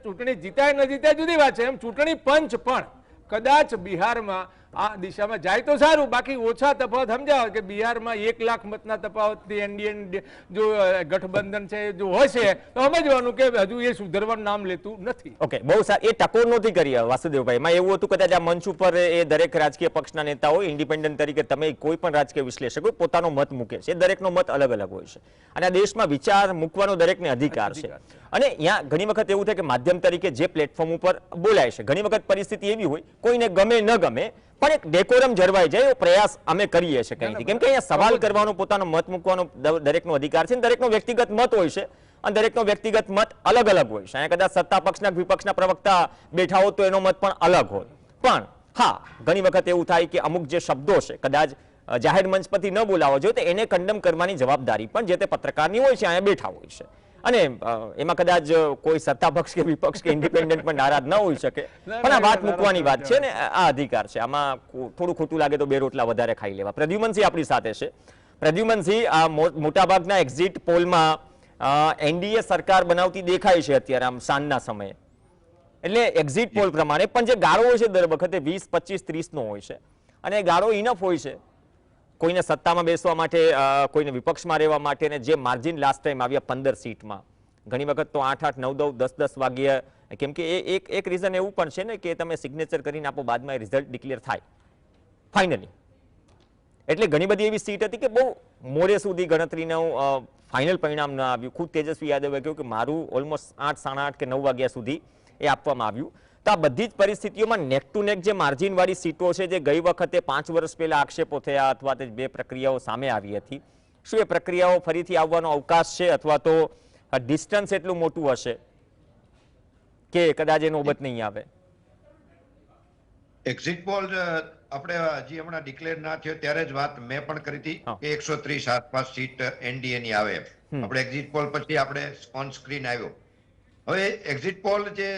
ચૂંટણી જીતાય ન જીતાય જુદી વાત છે. એમ ચૂંટણી પંચ પણ કદાચ બિહારમાં આ દિશામાં જાય તો સારું, બાકી ઓછા તફાવત સમજાવો કે બિહારમાં 1 લાખ મતના તફાવતથી એનડીએ જો ગઠબંધન છે જો હશે તો સમજવાનું કે હજુ એ સુધરવાનું નામ લેતું નથી. ઓકે, બહુ સારું. એ ટકોર નહોતી કરી વાસુદેવભાઈ. એમાં એવું હતું કદાચ આ મંચ ઉપર એ દરેક રાજકીય પક્ષના નેતાઓ ઇન્ડિપેન્ડન્ટ તરીકે તમે કોઈ પણ રાજકીય વિશ્લેષકો પોતાનો મત મૂકે છે. દરેકનો મત અલગ અલગ હોય છે અને આ દેશમાં વિચાર મૂકવાનો દરેકને અધિકાર છે. અને અહીંયા ઘણી વખત એવું થાય કે માધ્યમ તરીકે જે પ્લેટફોર્મ ઉપર બોલાય છે, ઘણી વખત પરિસ્થિતિ એવી હોય કોઈને ગમે ન ગમે પણ એક ડેકોરમ જળવાઈ જાય એવો પ્રયાસ અમે કરીએ છીએ કંઈથી. કેમ કે અહીંયા સવાલ કરવાનો, પોતાનો મત મૂકવાનો દરેકનો અધિકાર છે. દરેકનો વ્યક્તિગત મત હોય છે અને દરેકનો વ્યક્તિગત મત અલગ અલગ હોય છે. અહીંયા કદાચ સત્તા પક્ષના વિપક્ષના પ્રવક્તા બેઠા હોય તો એનો મત પણ અલગ હોય. પણ હા, ઘણી વખત એવું થાય કે અમુક જે શબ્દો છે કદાચ જાહેર મંચ પરથી ન બોલાવો જોઈએ તો એને કંડમ કરવાની જવાબદારી પણ જે તે પત્રકારની હોય છે, અહીંયા બેઠા હોય છે. અને એમાં કદાચ કોઈ સત્તા પક્ષ કે વિપક્ષ કે ઇન્ડિપેન્ડન્ટ પણ નારાજ ન હોઈ શકે, પણ આ વાત મૂકવાની વાત છે ને આ અધિકાર છે. આમાં થોડું ખોટું લાગે તો બે રોટલા વધારે ખાઈ લેવા. પ્રદ્યુમનસિંહ આપણી સાથે છે. પ્રદ્યુમનસિંહ, આ મોટાભાગના એક્ઝિટ પોલમાં એનડીએ સરકાર બનાવતી દેખાય છે અત્યારે આમ સાંજના સમયે. એટલે એક્ઝિટ પોલ પ્રમાણે પણ જે ગાળો હોય છે દર વખતે 20, 25, 30 નો હોય છે અને એ ગાળો ઇનફ હોય છે કોઈને સત્તામાં બેસવા માટે, કોઈને વિપક્ષમાં રહેવા માટે. અને જે માર્જિન લાસ્ટ ટાઈમ આવ્યા 15 સીટમાં, ઘણી વખત તો 8-8, 9-9, 10-10 વાગ્યે, કેમ કે એક રીઝન એવું પણ છે ને કે તમે સિગ્નેચર કરીને આપો, બાદમાં રિઝલ્ટ ડિક્લેર થાય ફાઇનલી. એટલે ઘણી બધી એવી સીટ હતી કે બહુ મોડે સુધી ગણતરીનું ફાઇનલ પરિણામ ન આવ્યું. ખુદ તેજસ્વી યાદવે કહ્યું કે મારું ઓલમોસ્ટ 8, 8:30 કે 9 વાગ્યા સુધી એ આપવામાં આવ્યું. તો આ બધી જ પરિસ્થિતિઓમાં નેક ટુ નેક જે માર્જિન વાળી સીટો છે, જે ગઈ વખતે 5 વર્ષ પહેલા આક્ષેપો થયા અથવા તે બે પ્રક્રિયાઓ સામે આવી હતી, શું એ પ્રક્રિયાઓ ફરીથી આવવાનો અવકાશ છે અથવા તો ડિસ્ટન્સ એટલું મોટું હશે કે કદાચ એ નોબત નહીં આવે? એક્ઝિટ પોલ આપણે હજી હમણાં ડિક્લેર ના થયો ત્યારે જ વાત મેં પણ કરી હતી કે 130 આસપાસ સીટ એનડીએ ની આવે. આપણે એક્ઝિટ પોલ પછી આપણે ઓન સ્ક્રીન આવ્યો. હવે એક્ઝિટ પોલ જે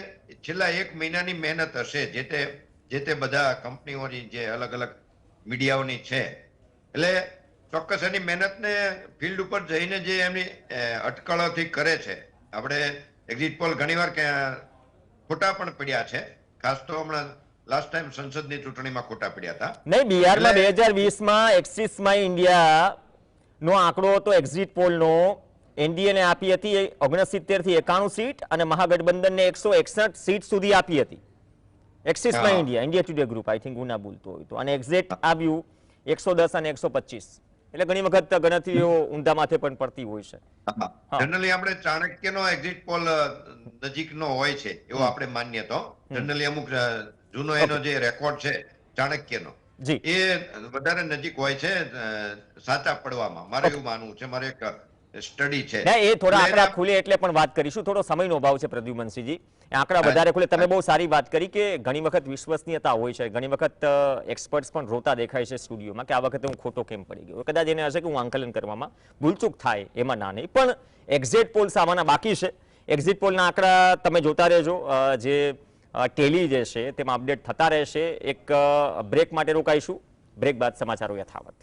છેલ્લા 1 મહિનાની મહેનત હશે જે તે બધા કંપનીઓની જે અલગ અલગ મીડિયાઓની છે, એટલે ચોક્કસ એની મહેનતને ફિલ્ડ ઉપર જઈને જે એમની અટકળોથી કરે છે. આપણે એક્ઝિટ પોલ ઘણીવાર ખોટા પણ પડ્યા છે, ખાસ તો હમણાં લાસ્ટ ટાઈમ સંસદની ચૂંટણીમાં ખોટા પડ્યા હતા. નહીં, બિહારમાં 2020માં એક્સિસ માય ઇન્ડિયા નો આંકડો હતો એક્ઝિટ પોલનો. એનડીએ ને આપી હતી 69 થી 91 સીટ અને મહાગઠબંધનને 161 સીટ સુધી આપી હતી. Axis my India, India today group, I think હું ના ભૂલતો હોય તો. અને એક્ઝેક્ટ આવ્યું 110 અને 125. એટલે ઘણી વખત ગણતરીઓ ઊંધા માથે પણ પડતી હોય છે. જનરલી આપણે ચાણક્યનો એક્ઝિટ પોલ નજીકનો હોય છે એવો આપણે માન્ય તો. જનરલી અમુક જૂનો એનો જે રેકોર્ડ છે ચાણક્યનો, એ વધારે નજીક હોય છે સાચા પડવામાં. મારે એવું માનવું છે, મારે એક સ્ટડી છે. એ થોડા આંકડા ખુલે એટલે પણ વાત કરીશું. થોડો સમયનો અભાવ છે પ્રદ્યુમનસિંહજી. આંકડા વધારે ખુલે. તમે બહુ સારી વાત કરી કે ઘણી વખત વિશ્વસનીયતા હોય છે. ઘણી વખત એક્સપર્ટ્સ પણ રોતા દેખાય છે સ્ટુડિયોમાં કે આ વખતે હું ખોટો કેમ પડી ગયો. કદાચ એને હશે કે હું આંકલન કરવામાં ભૂલચૂક થાય, એમાં ના નહીં. પણ એક્ઝિટ પોલ્સ આવવાના બાકી છે. એક્ઝિટ પોલના આંકડા તમે જોતા રહેજો. જે ટેલી જે છે તેમાં અપડેટ થતા રહેશે. એક બ્રેક માટે રોકાઈશું. બ્રેક બાદ સમાચારો યથાવત.